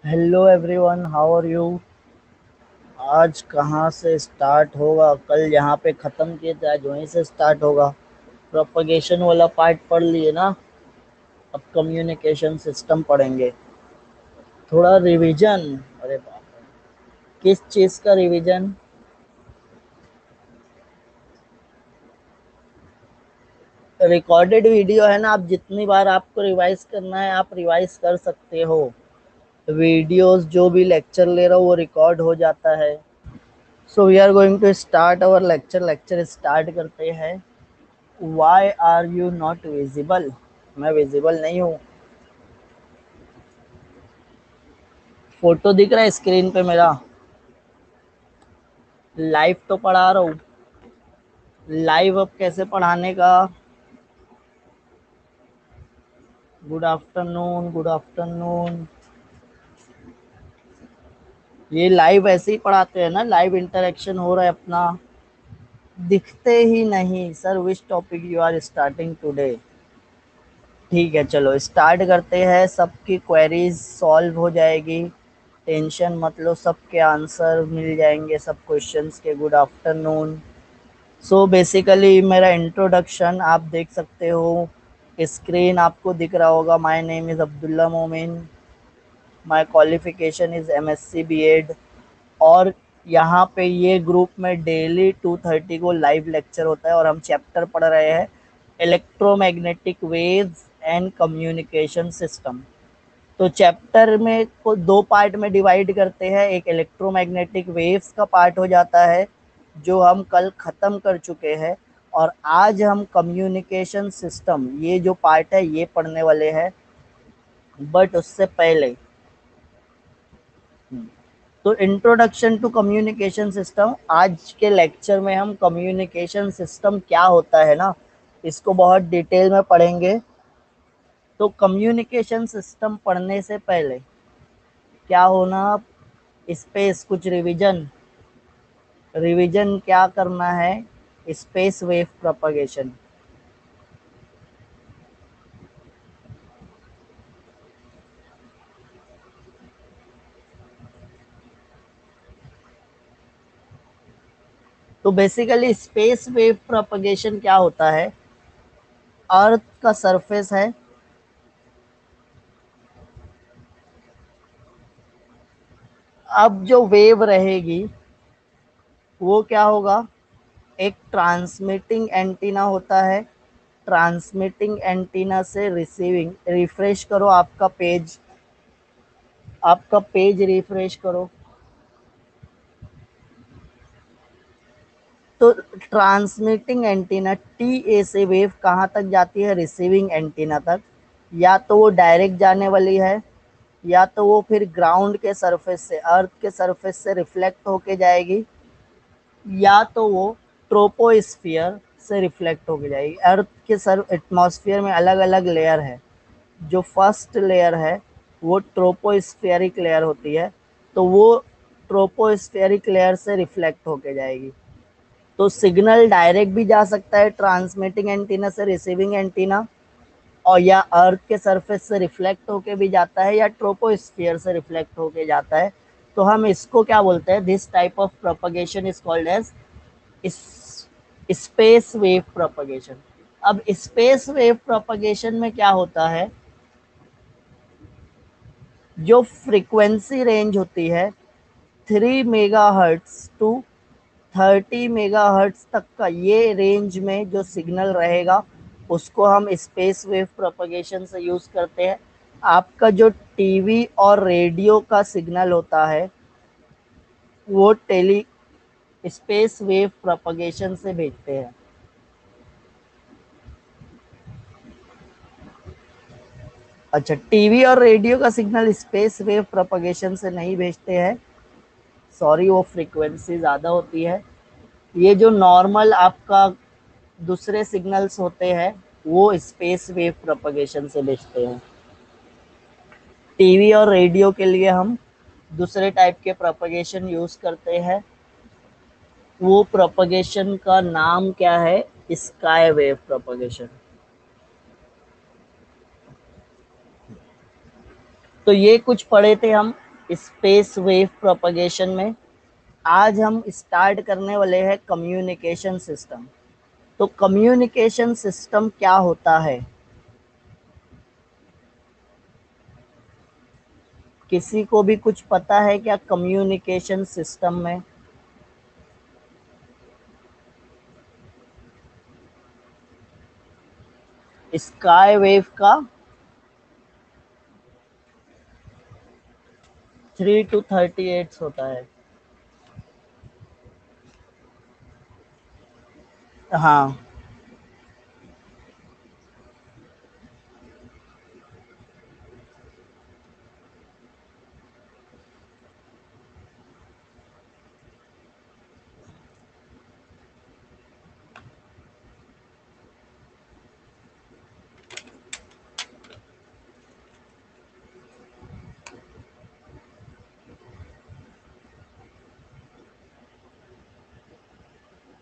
Hello everyone, how are you. आज कहाँ से स्टार्ट होगा? कल यहाँ पे ख़त्म किए थे, आज वहीं से स्टार्ट होगा। प्रोपगेशन वाला पार्ट पढ़ लिए ना। अब कम्युनिकेशन सिस्टम पढ़ेंगे। थोड़ा रिवीजन। अरे बाप रे, किस चीज़ का रिवीजन? रिकॉर्डेड वीडियो है ना, आप जितनी बार आपको रिवाइज करना है आप रिवाइज कर सकते हो। वीडियोस जो भी लेक्चर ले रहा हूँ वो रिकॉर्ड हो जाता है। So we are going to start our lecture. Lecture start करते हैं। Why are you not visible? मैं विजिबल नहीं हूँ। फोटो दिख रहा है स्क्रीन पे मेरा? लाइव तो पढ़ा रहा हूँ। लाइव अब कैसे पढ़ाने का? Good afternoon, good afternoon. ये लाइव ऐसे ही पढ़ाते हैं ना, लाइव इंटरेक्शन हो रहा है अपना। दिखते ही नहीं sir. Which topic you are starting today? ठीक है, चलो स्टार्ट करते हैं। सबकी क्वेरीज सॉल्व हो जाएगी, टेंशन मत लो, सबके आंसर मिल जाएंगे सब क्वेश्चंस के। Good afternoon. सो बेसिकली मेरा इंट्रोडक्शन आप देख सकते हो, स्क्रीन आपको दिख रहा होगा। My name is Abdullah Momin. My qualification is MSc BEd. और यहाँ पे ये ग्रुप में डेली 2:30 को लाइव लेक्चर होता है और हम चैप्टर पढ़ रहे हैं electromagnetic waves and communication system. तो चैप्टर में को दो पार्ट में डिवाइड करते हैं। एक इलेक्ट्रोमैग्नेटिक वेव्स का पार्ट हो जाता है जो हम कल ख़त्म कर चुके हैं, और आज हम कम्युनिकेशन सिस्टम ये जो पार्ट है ये पढ़ने वाले हैं। बट उससे पहले तो इंट्रोडक्शन टू कम्युनिकेशन सिस्टम। आज के लेक्चर में हम कम्युनिकेशन सिस्टम क्या होता है ना, इसको बहुत डिटेल में पढ़ेंगे। तो कम्युनिकेशन सिस्टम पढ़ने से पहले क्या होना, इस पे कुछ रिवीजन। रिवीजन क्या करना है? Space wave propagation. तो बेसिकली स्पेस वेव प्रोपगेशन क्या होता है? अर्थ का सरफेस है, अब जो वेव रहेगी वो क्या होगा? एक ट्रांसमिटिंग एंटीना होता है। ट्रांसमिटिंग एंटीना से रिसीविंग। रिफ्रेश करो आपका पेज, आपका पेज रिफ्रेश करो। तो ट्रांसमिटिंग एंटीना टी ए से वेव कहाँ तक जाती है? रिसीविंग एंटीना तक। या तो वो डायरेक्ट जाने वाली है, या तो वो फिर ग्राउंड के सरफेस से, अर्थ के सरफेस से रिफ्लेक्ट होके जाएगी, या तो वो ट्रोपोस्फियर से रिफ्लेक्ट होके जाएगी। अर्थ के सर एटमॉस्फेयर में अलग अलग लेयर है। जो फर्स्ट लेयर है वो ट्रोपोस्फेरिक लेयर होती है, तो वो ट्रोपोस्फेरिक लेयर से रिफ्लेक्ट होके जाएगी। तो सिग्नल डायरेक्ट भी जा सकता है ट्रांसमिटिंग एंटीना से रिसीविंग एंटीना, और या अर्थ के सरफेस से रिफ्लेक्ट होके भी जाता है, या ट्रोपोस्फियर से रिफ्लेक्ट होके जाता है। तो हम इसको क्या बोलते हैं? This type of propagation is called as space wave propagation. अब स्पेस वेव प्रोपगेशन में क्या होता है? जो फ्रीक्वेंसी रेंज होती है 3 मेगाहर्ट्ज टू 30 मेगाहर्ट्ज तक का, ये रेंज में जो सिग्नल रहेगा उसको हम स्पेस वेव प्रोपगेशन से यूज करते हैं। आपका जो टीवी और रेडियो का सिग्नल होता है वो टेली स्पेस वेव प्रोपगेशन से भेजते हैं। अच्छा, टीवी और रेडियो का सिग्नल स्पेस वेव प्रोपगेशन से नहीं भेजते हैं, सॉरी, वो फ्रीक्वेंसी ज़्यादा होती है। ये जो नॉर्मल आपका दूसरे सिग्नल्स होते हैं वो स्पेस वेव प्रोपगेशन से भेजते हैं। टीवी और रेडियो के लिए हम दूसरे टाइप के प्रोपगेशन यूज करते हैं। वो प्रोपगेशन का नाम क्या है? Sky wave propagation. तो ये कुछ पढ़े थे हम स्पेस वेव प्रोपगेशन में आज हम स्टार्ट करने वाले हैं कम्युनिकेशन सिस्टम। तो कम्युनिकेशन सिस्टम क्या होता है? किसी को भी कुछ पता है क्या कम्युनिकेशन सिस्टम में? स्काई वेव का 3 to 38 होता है। हाँ,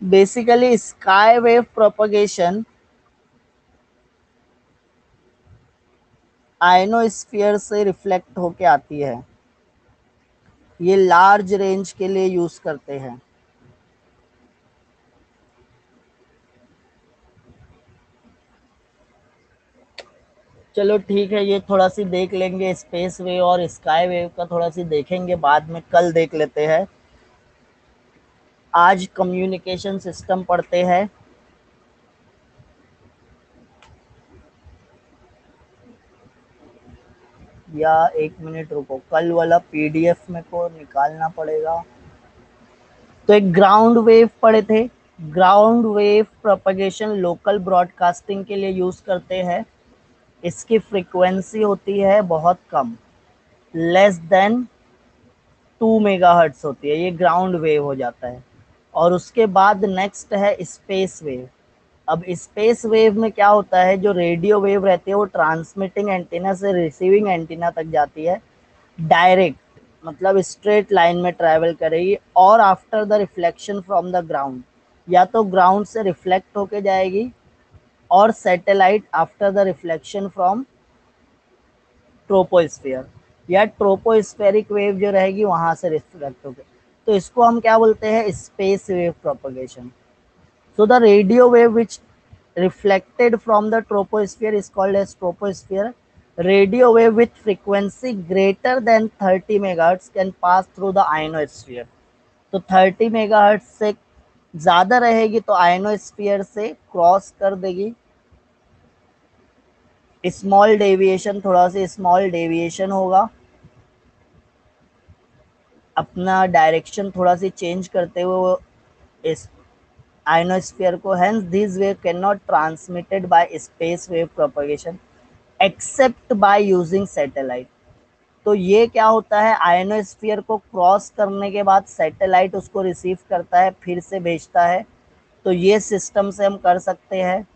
basically sky wave propagation ionosphere से रिफ्लेक्ट होके आती है। ये लार्ज रेंज के लिए यूज करते हैं। चलो ठीक है, ये थोड़ा सी देख लेंगे, स्पेस वेव और स्काई वेव का थोड़ा सी देखेंगे बाद में, कल देख लेते हैं। आज कम्युनिकेशन सिस्टम पढ़ते हैं। या एक मिनट रुको, कल वाला पीडीएफ में को निकालना पड़ेगा। तो एक ग्राउंड वेव पढ़े थे। Ground wave propagation local broadcasting के लिए यूज करते हैं। इसकी फ्रीक्वेंसी होती है बहुत कम, लेस देन 2 मेगाहर्ट्ज होती है, ये ग्राउंड वेव हो जाता है। और उसके बाद नेक्स्ट है स्पेस वेव। अब स्पेस वेव में क्या होता है, जो रेडियो वेव रहती है वो ट्रांसमिटिंग एंटीना से रिसीविंग एंटीना तक जाती है डायरेक्ट, मतलब स्ट्रेट लाइन में ट्रैवल करेगी, और after the reflection from the ground, या तो ग्राउंड से रिफ्लेक्ट होके जाएगी, और satellite after the reflection from troposphere, या ट्रोपोस्फेरिक वेव जो रहेगी वहां से रिफ्लेक्ट होकर। तो इसको हम क्या बोलते हैं, space wave propagation. So the radio wave which reflected from the troposphere is called as troposphere. Radio wave with frequency greater than 30 megahertz can pass through the ionosphere. तो 30 मेगाहर्ट्ज से ज्यादा रहेगी तो आयनोस्फीयर से क्रॉस कर देगी। Small deviation, थोड़ा सा स्मॉल डेविएशन होगा, अपना डायरेक्शन थोड़ा सी चेंज करते हुए वो इस ionosphere को, hence these wave cannot transmitted by space wave propagation except by using satellite। तो ये क्या होता है, आयनोस्फीयर को क्रॉस करने के बाद सैटेलाइट उसको रिसीव करता है, फिर से भेजता है। तो ये सिस्टम से हम कर सकते हैं।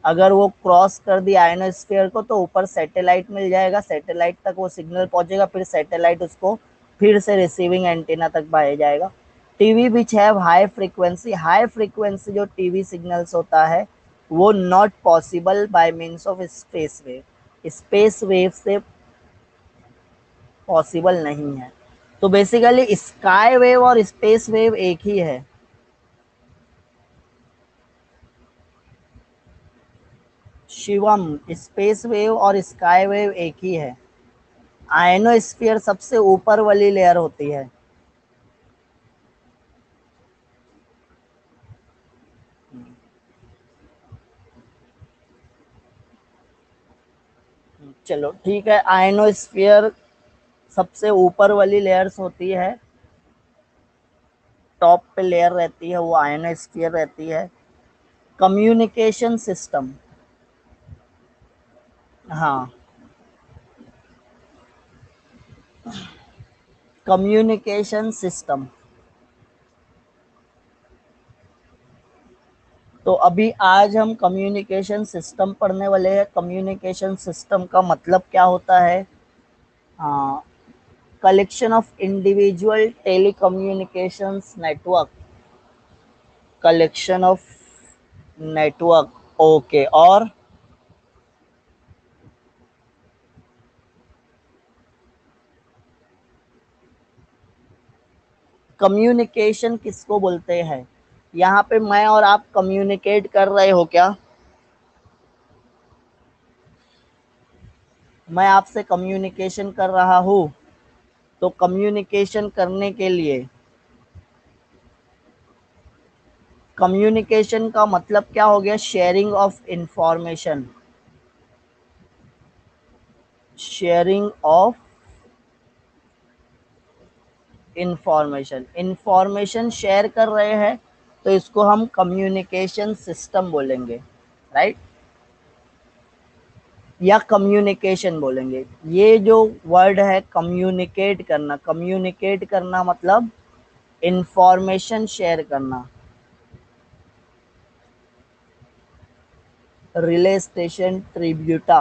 अगर वो क्रॉस कर दिया आयनोस्फीयर को तो ऊपर सैटेलाइट मिल जाएगा, सैटेलाइट तक वो सिग्नल पहुंचेगा, फिर सैटेलाइट उसको फिर से रिसीविंग एंटीना तक भेजा जाएगा। TV which have high frequency, high frequency जो टीवी सिग्नल्स होता है वो not possible by means of space wave, space wave से पॉसिबल नहीं है। तो बेसिकली स्काई वेव और स्पेस वेव एक ही है। शिवम, स्पेस वेव और स्काई वेव एक ही है। आयनोस्फीयर सबसे ऊपर वाली लेयर होती है। चलो ठीक है, आयनोस्फीयर सबसे ऊपर वाली लेयर्स होती है, टॉप पे लेयर रहती है वो आयनोस्फीयर रहती है। कम्युनिकेशन सिस्टम, हाँ, कम्युनिकेशन सिस्टम। तो अभी आज हम कम्युनिकेशन सिस्टम पढ़ने वाले हैं। कम्युनिकेशन सिस्टम का मतलब क्या होता है? हाँ, collection of individual telecommunications network, collection of network, okay. और कम्युनिकेशन किसको बोलते हैं? यहाँ पे मैं और आप कम्युनिकेट कर रहे हो क्या? मैं आपसे कम्युनिकेशन कर रहा हूँ, तो कम्युनिकेशन करने के लिए कम्युनिकेशन का मतलब क्या हो गया? Sharing of information. Sharing of information, information share कर रहे हैं, तो इसको हम कम्युनिकेशन सिस्टम बोलेंगे, राइट, या कम्युनिकेशन बोलेंगे। ये जो वर्ड है कम्युनिकेट करना, कम्युनिकेट करना मतलब इंफॉर्मेशन शेयर करना। रिले स्टेशन ट्रिब्यूटा,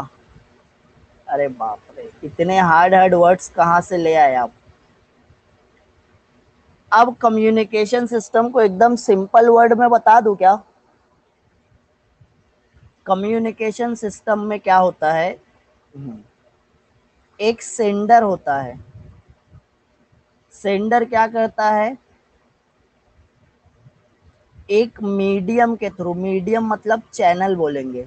अरे बाप रे, इतने हार्ड हार्ड वर्ड्स कहाँ से ले आए आप? अब कम्युनिकेशन सिस्टम को एकदम सिंपल वर्ड में बता दूं क्या? कम्युनिकेशन सिस्टम में क्या होता है? एक सेंडर होता है। सेंडर क्या करता है? एक मीडियम के थ्रू, मीडियम मतलब चैनल बोलेंगे,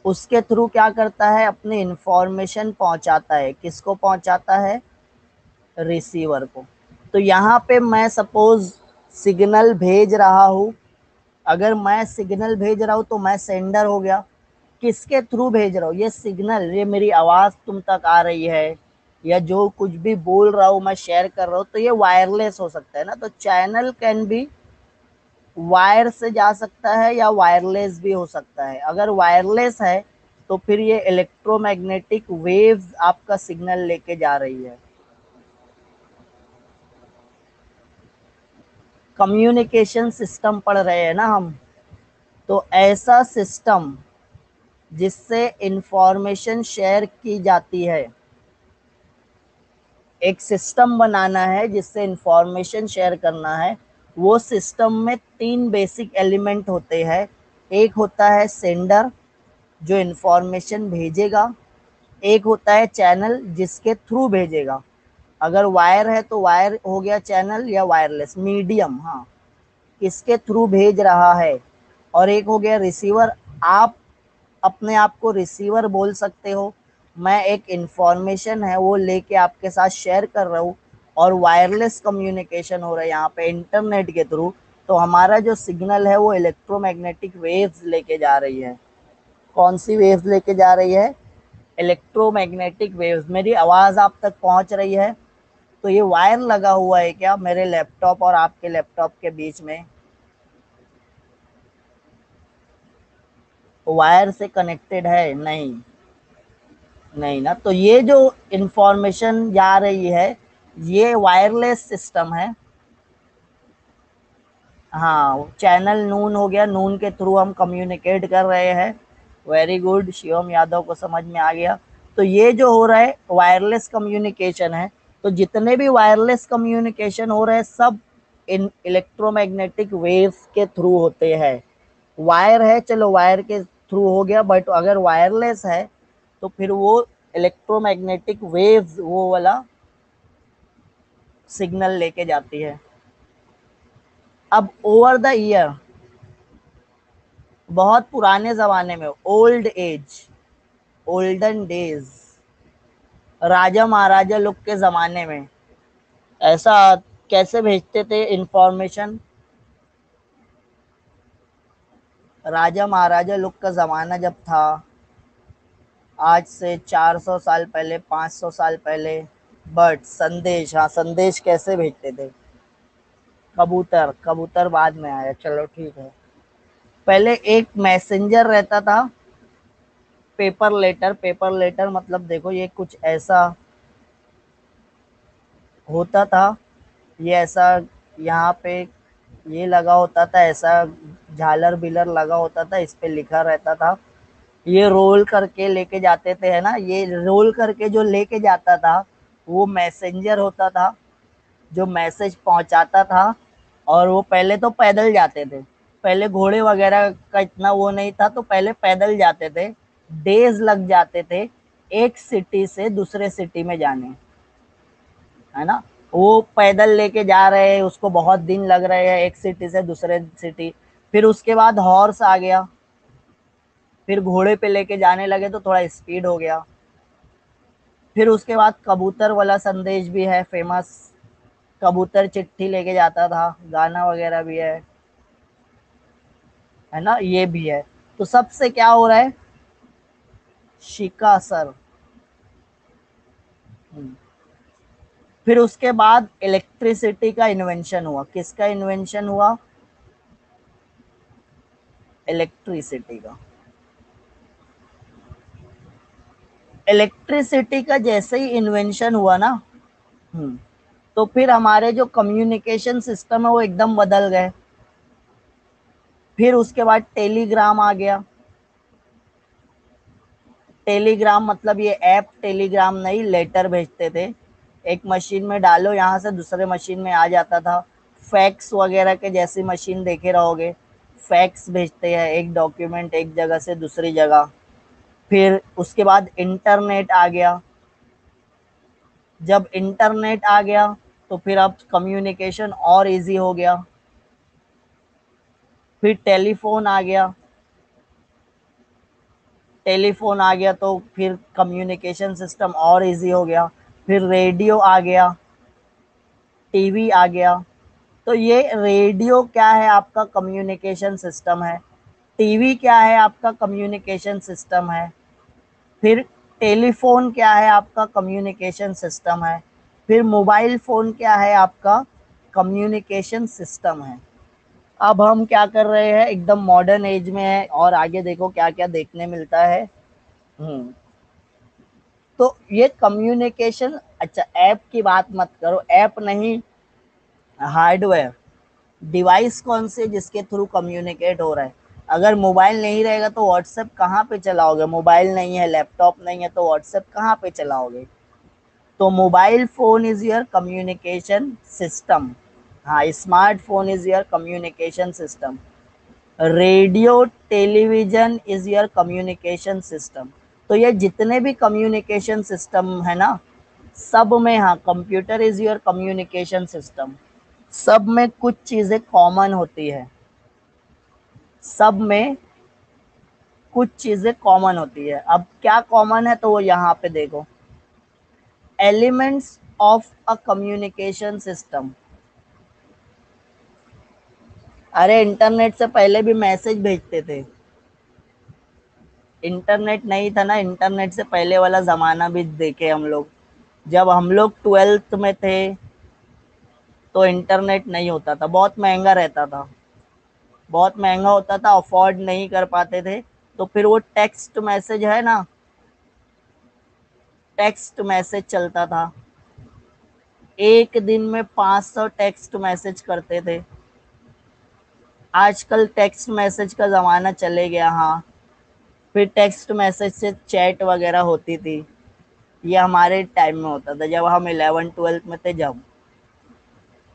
उसके थ्रू क्या करता है? अपनी इंफॉर्मेशन पहुंचाता है। किसको पहुंचाता है? रिसीवर को। तो यहाँ पे मैं सपोज सिग्नल भेज रहा हूँ, अगर मैं सिग्नल भेज रहा हूँ तो मैं सेंडर हो गया। किसके थ्रू भेज रहा हूँ? ये सिग्नल, ये मेरी आवाज तुम तक आ रही है, या जो कुछ भी बोल रहा हूँ मैं शेयर कर रहा हूँ, तो ये वायरलेस हो सकता है ना। तो चैनल कैन बी वायर से जा सकता है या वायरलेस भी हो सकता है। अगर वायरलेस है तो फिर ये इलेक्ट्रोमैग्नेटिक वेव्स आपका सिग्नल लेके जा रही है। कम्युनिकेशन सिस्टम पढ़ रहे हैं ना हम, तो ऐसा सिस्टम जिससे इंफॉर्मेशन शेयर की जाती है, एक सिस्टम बनाना है जिससे इंफॉर्मेशन शेयर करना है। वो सिस्टम में तीन बेसिक एलिमेंट होते हैं। एक होता है सेंडर जो इंफॉर्मेशन भेजेगा, एक होता है चैनल जिसके थ्रू भेजेगा, अगर वायर है तो वायर हो गया चैनल या वायरलेस मीडियम, हाँ, किसके थ्रू भेज रहा है, और एक हो गया रिसीवर। आप अपने आप को रिसीवर बोल सकते हो। मैं एक इंफॉर्मेशन है वो लेके आपके साथ शेयर कर रहा हूँ, और वायरलेस कम्युनिकेशन हो रहा है यहाँ पे इंटरनेट के थ्रू। तो हमारा जो सिग्नल है वो इलेक्ट्रोमैग्नेटिक वेव्स लेके जा रही है। कौन सी वेव्स लेके जा रही है? Electromagnetic waves. मेरी आवाज आप तक पहुंच रही है, तो ये वायर लगा हुआ है क्या मेरे लैपटॉप और आपके लैपटॉप के बीच में? वायर से कनेक्टेड है? नहीं, नहीं ना। तो ये जो इंफॉर्मेशन जा रही है ये वायरलेस सिस्टम है। हाँ, चैनल नून हो गया, नून के थ्रू हम कम्युनिकेट कर रहे हैं। वेरी गुड, शिवम यादव को समझ में आ गया। तो ये जो हो रहा है वायरलेस कम्युनिकेशन है। तो जितने भी वायरलेस कम्युनिकेशन हो रहे हैं सब इन इलेक्ट्रोमैग्नेटिक वेव्स के थ्रू होते हैं। वायर है, चलो वायर के थ्रू हो गया, बट अगर वायरलेस है तो फिर वो इलेक्ट्रोमैग्नेटिक वेव्स वो वाला सिग्नल लेके जाती है। अब ओवर द ईयर, बहुत पुराने जमाने में, ओल्ड एज, ओल्डन डेज, राजा महाराजा लोग के जमाने में ऐसा कैसे भेजते थे इंफॉर्मेशन? राजा महाराजा लोग का जमाना जब था, आज से 400 साल पहले, 500 साल पहले, बट संदेश, हाँ, संदेश कैसे भेजते थे? कबूतर, कबूतर बाद में आया, चलो ठीक है। पहले एक मैसेंजर रहता था, पेपर लेटर। पेपर लेटर मतलब देखो ये कुछ ऐसा होता था, ये ऐसा यहाँ पे ये लगा होता था, ऐसा झालर बिलर लगा होता था, इस पे लिखा रहता था। ये रोल करके लेके जाते थे, है ना, ये रोल करके जो लेके जाता था वो मैसेंजर होता था, जो मैसेज पहुंचाता था। और वो पहले तो पैदल जाते थे, पहले घोड़े वगैरह का इतना वो नहीं था, तो पहले पैदल जाते थे। डेज लग जाते थे एक सिटी से दूसरे सिटी में जाने, है ना। वो पैदल लेके जा रहे हैं, उसको बहुत दिन लग रहे हैं एक सिटी से दूसरे सिटी। फिर उसके बाद हॉर्स आ गया, फिर घोड़े पे लेके जाने लगे तो थोड़ा स्पीड हो गया। फिर उसके बाद कबूतर वाला संदेश भी है फेमस, कबूतर चिट्ठी लेके जाता था, गाना वगैरह भी है ना, ये भी है। तो सबसे क्या हो रहा है, शिका सर। फिर उसके बाद इलेक्ट्रिसिटी का इन्वेंशन हुआ, किसका इन्वेंशन हुआ, इलेक्ट्रिसिटी का। इलेक्ट्रिसिटी का जैसे ही इन्वेंशन हुआ ना, तो फिर हमारे जो कम्युनिकेशन सिस्टम है वो एकदम बदल गए। फिर उसके बाद टेलीग्राम आ गया। टेलीग्राम मतलब ये ऐप टेलीग्राम नहीं, लेटर भेजते थे, एक मशीन में डालो, यहाँ से दूसरे मशीन में आ जाता था। फैक्स वगैरह के जैसी मशीन देखे रहोगे, फैक्स भेजते हैं एक डॉक्यूमेंट एक जगह से दूसरी जगह। फिर उसके बाद इंटरनेट आ गया। जब इंटरनेट आ गया तो फिर अब कम्युनिकेशन और इजी हो गया। फिर टेलीफोन आ गया। टेलीफोन आ गया तो फिर कम्युनिकेशन सिस्टम और इजी हो गया। फिर रेडियो आ गया, टीवी आ गया। तो ये रेडियो क्या है, आपका कम्युनिकेशन सिस्टम है। टीवी क्या है, आपका कम्युनिकेशन सिस्टम है। फिर टेलीफोन क्या है, आपका कम्युनिकेशन सिस्टम है। फिर मोबाइल फोन क्या है, आपका कम्युनिकेशन सिस्टम है। अब हम क्या कर रहे हैं, एकदम मॉडर्न एज में है, और आगे देखो क्या क्या देखने मिलता है। हम्म तो ये कम्युनिकेशन, अच्छा ऐप की बात मत करो, ऐप नहीं, हार्डवेयर, डिवाइस कौन से जिसके थ्रू कम्युनिकेट हो रहा है। अगर मोबाइल नहीं रहेगा तो व्हाट्सएप कहाँ पे चलाओगे, मोबाइल नहीं है, लैपटॉप नहीं है, तो व्हाट्सएप कहाँ पे चलाओगे। तो mobile phone is your communication system. हाँ, smartphone is your communication system. Radio television is your communication system. तो ये जितने भी कम्युनिकेशन सिस्टम है ना, सब में, हाँ, computer is your communication system. सब में कुछ चीजें कॉमन होती है, सब में कुछ चीजें कॉमन होती है। अब क्या कॉमन है, तो वो यहाँ पे देखो, elements of a communication system. अरे इंटरनेट से पहले भी मैसेज भेजते थे, इंटरनेट नहीं था ना, इंटरनेट से पहले वाला जमाना भी देखे हम लोग। जब हम लोग ट्वेल्थ में थे तो इंटरनेट नहीं होता था, बहुत महंगा रहता था, बहुत महंगा होता था, अफोर्ड नहीं कर पाते थे। तो फिर वो टेक्स्ट मैसेज है ना, टेक्स्ट मैसेज चलता था, एक दिन में 500 टेक्स्ट मैसेज करते थे। आजकल टेक्स्ट मैसेज का ज़माना चले गया, हाँ। फिर टेक्स्ट मैसेज से चैट वगैरह होती थी, ये हमारे टाइम में होता था जब हम 11 12 में थे। जब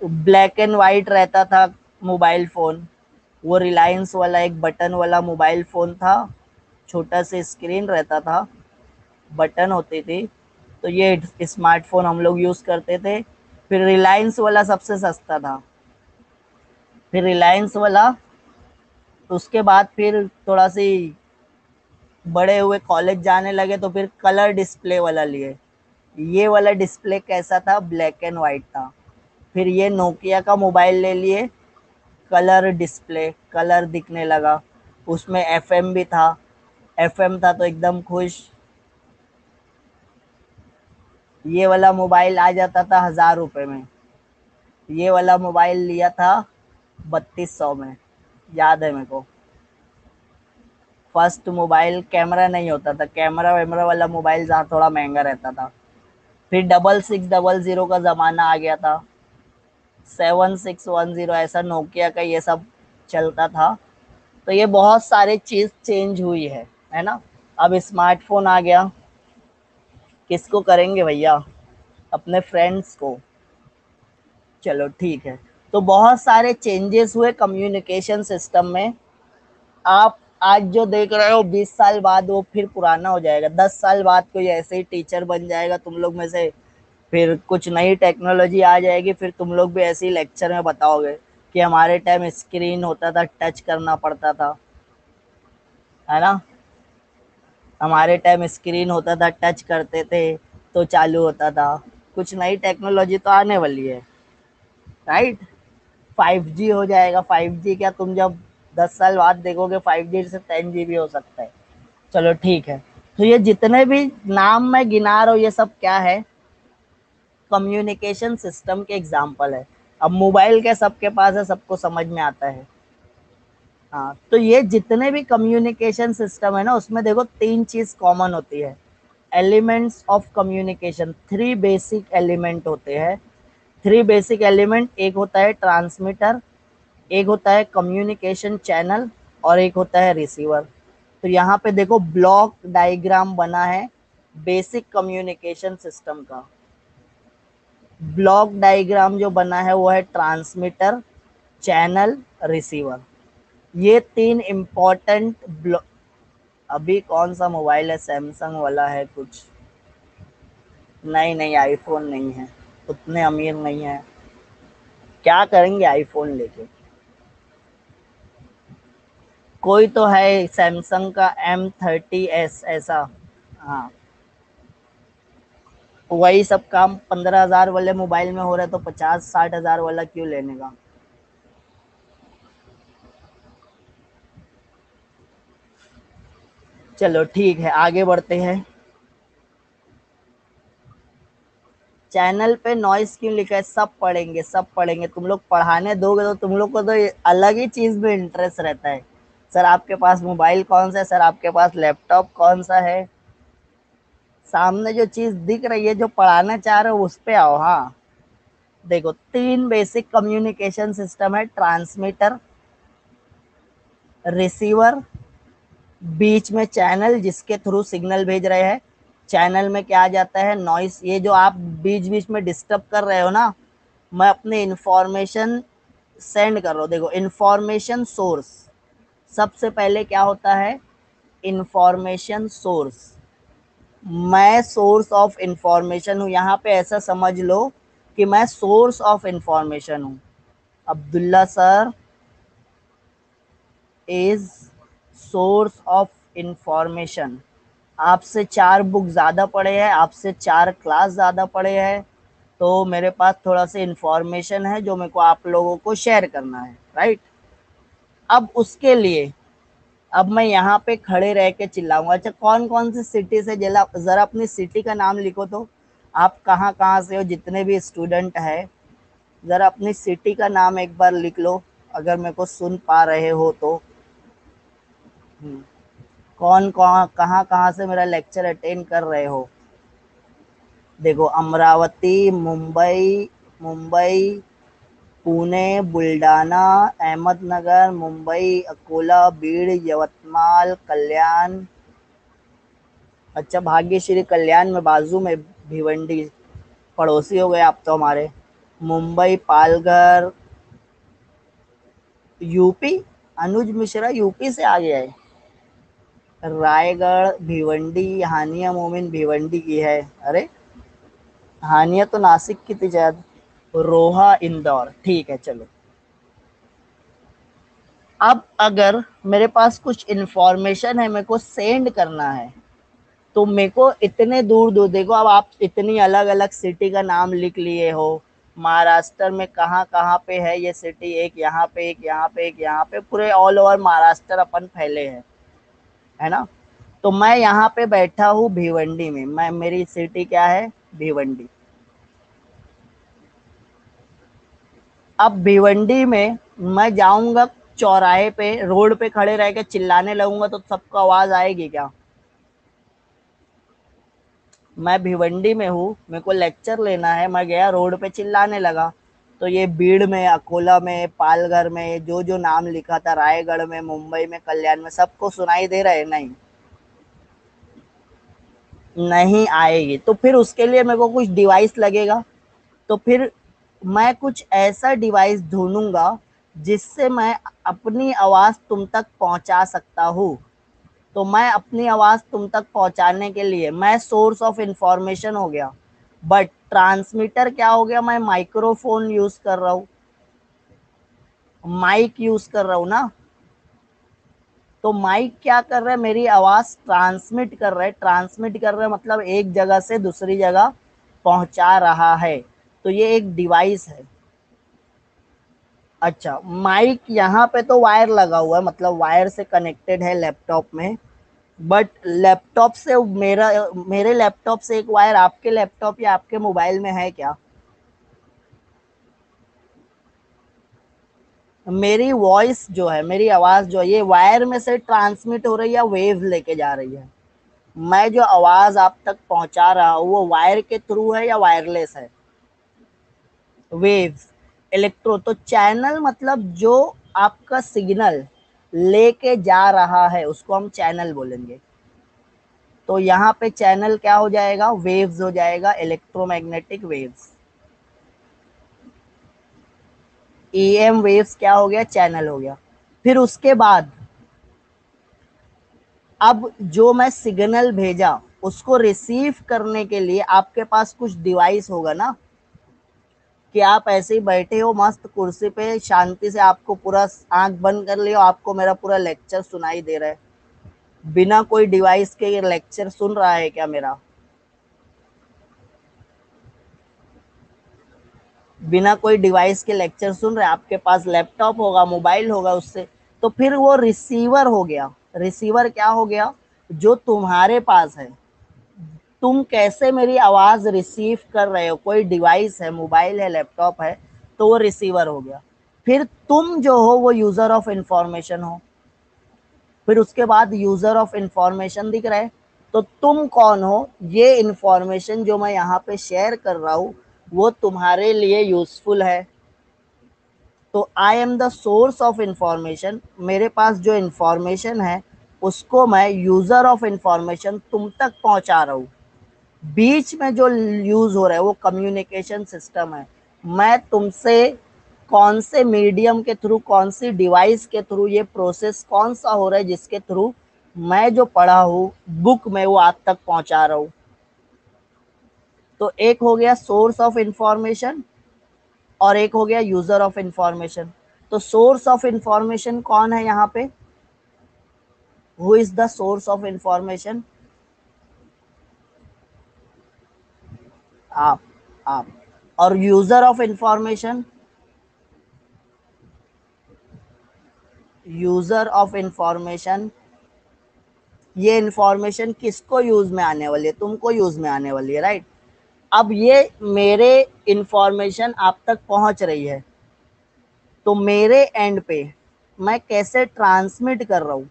ब्लैक एंड वाइट रहता था मोबाइल फ़ोन, वो रिलायंस वाला एक बटन वाला मोबाइल फ़ोन था, छोटा सा स्क्रीन रहता था, बटन होती थी। तो ये स्मार्टफोन हम लोग यूज़ करते थे। फिर रिलायंस वाला सबसे सस्ता था, फिर रिलायंस वाला, उसके बाद फिर थोड़ा सी बड़े हुए, कॉलेज जाने लगे तो फिर कलर डिस्प्ले वाला लिए। ये वाला डिस्प्ले कैसा था, ब्लैक एंड वाइट था। फिर ये नोकिया का मोबाइल ले लिए, कलर डिस्प्ले, कलर दिखने लगा, उसमें एफएम भी था, एफएम था तो एकदम खुश। ये वाला मोबाइल आ जाता था 1000 रुपए में, ये वाला मोबाइल लिया था 3200 में, याद है मेरे को। फर्स्ट मोबाइल कैमरा नहीं होता था, कैमरा वैमरा वाला मोबाइल जहाँ थोड़ा महंगा रहता था। फिर 6600 का ज़माना आ गया था, 7610, ऐसा नोकिया का ये सब चलता था। तो ये बहुत सारे चीज़ चेंज हुई है ना। अब स्मार्टफोन आ गया, किसको करेंगे भैया, अपने फ्रेंड्स को। चलो ठीक है। तो बहुत सारे चेंजेस हुए कम्युनिकेशन सिस्टम में। आप आज जो देख रहे हो 20 साल बाद वो फिर पुराना हो जाएगा, 10 साल बाद कोई ऐसे ही टीचर बन जाएगा तुम लोग में से, फिर कुछ नई टेक्नोलॉजी आ जाएगी, फिर तुम लोग भी ऐसे ही लेक्चर में बताओगे कि हमारे टाइम स्क्रीन होता था, टच करना पड़ता था, है ना। हमारे टाइम स्क्रीन होता था, टच करते थे तो चालू होता था। कुछ नई टेक्नोलॉजी तो आने वाली है, राइट। 5G हो जाएगा। 5G क्या, तुम जब 10 साल बाद देखोगे 5G से 10 GB हो सकता है। चलो ठीक है। तो ये जितने भी नाम मैं गिना रहा हूँ, ये सब क्या है, कम्युनिकेशन सिस्टम के एग्जाम्पल है। अब मोबाइल क्या सबके पास है, सबको समझ में आता है। हाँ, तो ये जितने भी कम्युनिकेशन सिस्टम है ना, उसमें देखो तीन चीज कॉमन होती है। Elements of communication, three basic element होते हैं। थ्री बेसिक एलिमेंट, एक होता है ट्रांसमीटर, एक होता है कम्युनिकेशन चैनल, और एक होता है रिसीवर। तो यहाँ पे देखो ब्लॉक डायग्राम बना है बेसिक कम्युनिकेशन सिस्टम का। ब्लॉक डायग्राम जो बना है वो है ट्रांसमीटर, चैनल, रिसीवर। ये तीन इंपॉर्टेंट ब्लॉक। अभी कौन सा मोबाइल है, सैमसंग वाला है कुछ? नहीं नहीं, आईफोन नहीं है, उतने अमीर नहीं है। क्या करेंगे आईफोन लेके? कोई तो है सैमसंग का M30s ऐसा। हाँ, वही सब काम 15,000 वाले मोबाइल में हो रहा है, तो 50-60 हजार वाला क्यों लेने का। चलो ठीक है, आगे बढ़ते हैं। चैनल पे नॉइस क्यों लिखा है, सब पढ़ेंगे, सब पढ़ेंगे। तुम लोग पढ़ाने दोगे तो तुम लोग को तो अलग ही चीज में इंटरेस्ट रहता है। सर आपके पास मोबाइल कौन सा है, सर आपके पास लैपटॉप कौन सा है। सामने जो चीज दिख रही है, जो पढ़ाना चाह रहे हो, उस पे आओ। हाँ, देखो तीन बेसिक कम्युनिकेशन सिस्टम है, ट्रांसमीटर, रिसीवर, बीच में चैनल जिसके थ्रू सिग्नल भेज रहे हैं। चैनल में क्या आ जाता है, नॉइस। ये जो आप बीच बीच में डिस्टर्ब कर रहे हो ना, मैं अपने इंफॉर्मेशन सेंड कर रहा हूँ। देखो इंफॉर्मेशन सोर्स, सबसे पहले क्या होता है, इंफॉर्मेशन सोर्स। मैं सोर्स ऑफ इंफॉर्मेशन हूँ, यहाँ पे ऐसा समझ लो कि मैं सोर्स ऑफ इंफॉर्मेशन हूँ। Abdullah sir is source of information. आपसे 4 बुक ज़्यादा पढ़े हैं, आपसे 4 क्लास ज़्यादा पढ़े हैं, तो मेरे पास थोड़ा सा इंफॉर्मेशन है जो मेरे को आप लोगों को शेयर करना है, राइट। अब उसके लिए, अब मैं यहाँ पे खड़े रह के चिल्लाऊंगा। अच्छा, कौन कौन सी सिटी से, जरा जरा अपनी सिटी का नाम लिखो तो। आप कहाँ कहाँ से हो, जितने भी स्टूडेंट है, जरा अपनी सिटी का नाम एक बार लिख लो, अगर मेरे को सुन पा रहे हो तो। कौन कौन कहाँ कहाँ से मेरा लेक्चर अटेंड कर रहे हो। देखो अमरावती, मुंबई, मुंबई, पुणे, बुलढाना, अहमदनगर, मुंबई, अकोला, बीड़, यवतमाल, कल्याण। अच्छा, भाग्यश्री कल्याण में बाजू में भिवंडी, पड़ोसी हो गए आप तो हमारे। मुंबई, पालघर, यूपी, अनुज मिश्रा यूपी से आ गया है। रायगढ़, भिवंडी, हानिया मोमिन भिवंडी की है। अरे, हानिया तो नासिक की थी शायद। रोहा, इंदौर, ठीक है चलो। अब अगर मेरे पास कुछ इंफॉर्मेशन है, मेरे को सेंड करना है, तो मेरे को इतने दूर दूर, देखो अब आप इतनी अलग अलग सिटी का नाम लिख लिए हो। महाराष्ट्र में कहाँ कहाँ पे है ये सिटी, एक यहाँ पे, एक यहाँ पे, एक यहाँ पे, पूरे ऑल ओवर महाराष्ट्र अपन फैले हैं, है ना। तो मैं यहाँ पे बैठा हूँ भिवंडी में, मैं, मेरी सिटी क्या है, भिवंडी। अब भिवंडी में मैं जाऊंगा, चौराहे पे, रोड पे खड़े रह के चिल्लाने लगूंगा तो सबको आवाज आएगी क्या। मैं भिवंडी में हूँ, मेरे को लेक्चर लेना है, मैं गया रोड पे चिल्लाने लगा, तो ये बीड़ में, अकोला में, पालघर में, जो जो नाम लिखा था, रायगढ़ में, मुंबई में, कल्याण में, सबको सुनाई दे रहा है, नहीं। नहीं आएगी, तो फिर उसके लिए मेरे को कुछ डिवाइस लगेगा। तो फिर मैं कुछ ऐसा डिवाइस ढूंढूंगा जिससे मैं अपनी आवाज तुम तक पहुंचा सकता हूँ। तो मैं अपनी आवाज तुम तक पहुंचाने के लिए, मैं सोर्स ऑफ इंफॉर्मेशन हो गया। बट ट्रांसमीटर क्या हो गया, मैं माइक्रोफोन यूज कर रहा हूं, माइक यूज कर रहा हूं ना। तो माइक क्या कर रहा है, मेरी आवाज ट्रांसमिट कर रहा है, ट्रांसमिट कर रहा है मतलब एक जगह से दूसरी जगह पहुंचा रहा है। तो ये एक डिवाइस है। अच्छा, माइक यहाँ पे तो वायर लगा हुआ है, मतलब वायर से कनेक्टेड है लैपटॉप में। बट लैपटॉप से मेरा, मेरे लैपटॉप से एक वायर आपके लैपटॉप या आपके मोबाइल में है क्या? मेरी वॉइस जो है, मेरी आवाज जो है, ये वायर में से ट्रांसमिट हो रही है या वेव लेके जा रही है? मैं जो आवाज आप तक पहुंचा रहा हूँ वो वायर के थ्रू है या वायरलेस है? Wave, electro. तो चैनल मतलब जो आपका सिग्नल लेके जा रहा है उसको हम चैनल बोलेंगे। तो यहाँ पे चैनल क्या हो जाएगा, वेव्स हो जाएगा, इलेक्ट्रोमैग्नेटिक वेव्स। ईएम वेव्स क्या हो गया, चैनल हो गया। फिर उसके बाद अब जो मैं सिग्नल भेजा उसको रिसीव करने के लिए आपके पास कुछ डिवाइस होगा ना, कि आप ऐसे ही बैठे हो मस्त कुर्सी पे शांति से, आपको पूरा आंख बंद कर लियो, आपको मेरा पूरा लेक्चर सुनाई दे रहा है, बिना कोई डिवाइस के ये लेक्चर सुन रहा है क्या मेरा? बिना कोई डिवाइस के लेक्चर सुन रहे हैं, आपके पास लैपटॉप होगा, मोबाइल होगा उससे। तो फिर वो रिसीवर हो गया। रिसीवर क्या हो गया, जो तुम्हारे पास है, तुम कैसे मेरी आवाज रिसीव कर रहे हो, कोई डिवाइस है, मोबाइल है, लैपटॉप है, तो वो रिसीवर हो गया। फिर तुम जो हो वो यूजर ऑफ इंफॉर्मेशन हो। फिर उसके बाद यूजर ऑफ इंफॉर्मेशन दिख रहा है, तो तुम कौन हो, ये इंफॉर्मेशन जो मैं यहाँ पे शेयर कर रहा हूँ वो तुम्हारे लिए यूजफुल है। तो I am the source of information, मेरे पास जो इंफॉर्मेशन है उसको मैं यूजर ऑफ इंफॉर्मेशन तुम तक पहुंचा रहा हूँ। बीच में जो यूज हो रहा है वो कम्युनिकेशन सिस्टम है। मैं तुमसे कौन से मीडियम के थ्रू, कौन सी डिवाइस के थ्रू, ये प्रोसेस कौन सा हो रहा है जिसके थ्रू मैं जो पढ़ा हूँ बुक में वो आज तक पहुंचा रहा हूँ। तो एक हो गया सोर्स ऑफ इंफॉर्मेशन और एक हो गया यूजर ऑफ इंफॉर्मेशन। तो सोर्स ऑफ इंफॉर्मेशन कौन है यहाँ पे, who is the source of information? आप आप और user of information, user of information, ये इंफॉर्मेशन किसको यूज में आने वाली है, तुमको यूज में आने वाली है, राइट। अब ये मेरे इंफॉर्मेशन आप तक पहुंच रही है, तो मेरे एंड पे मैं कैसे ट्रांसमिट कर रहा हूँ।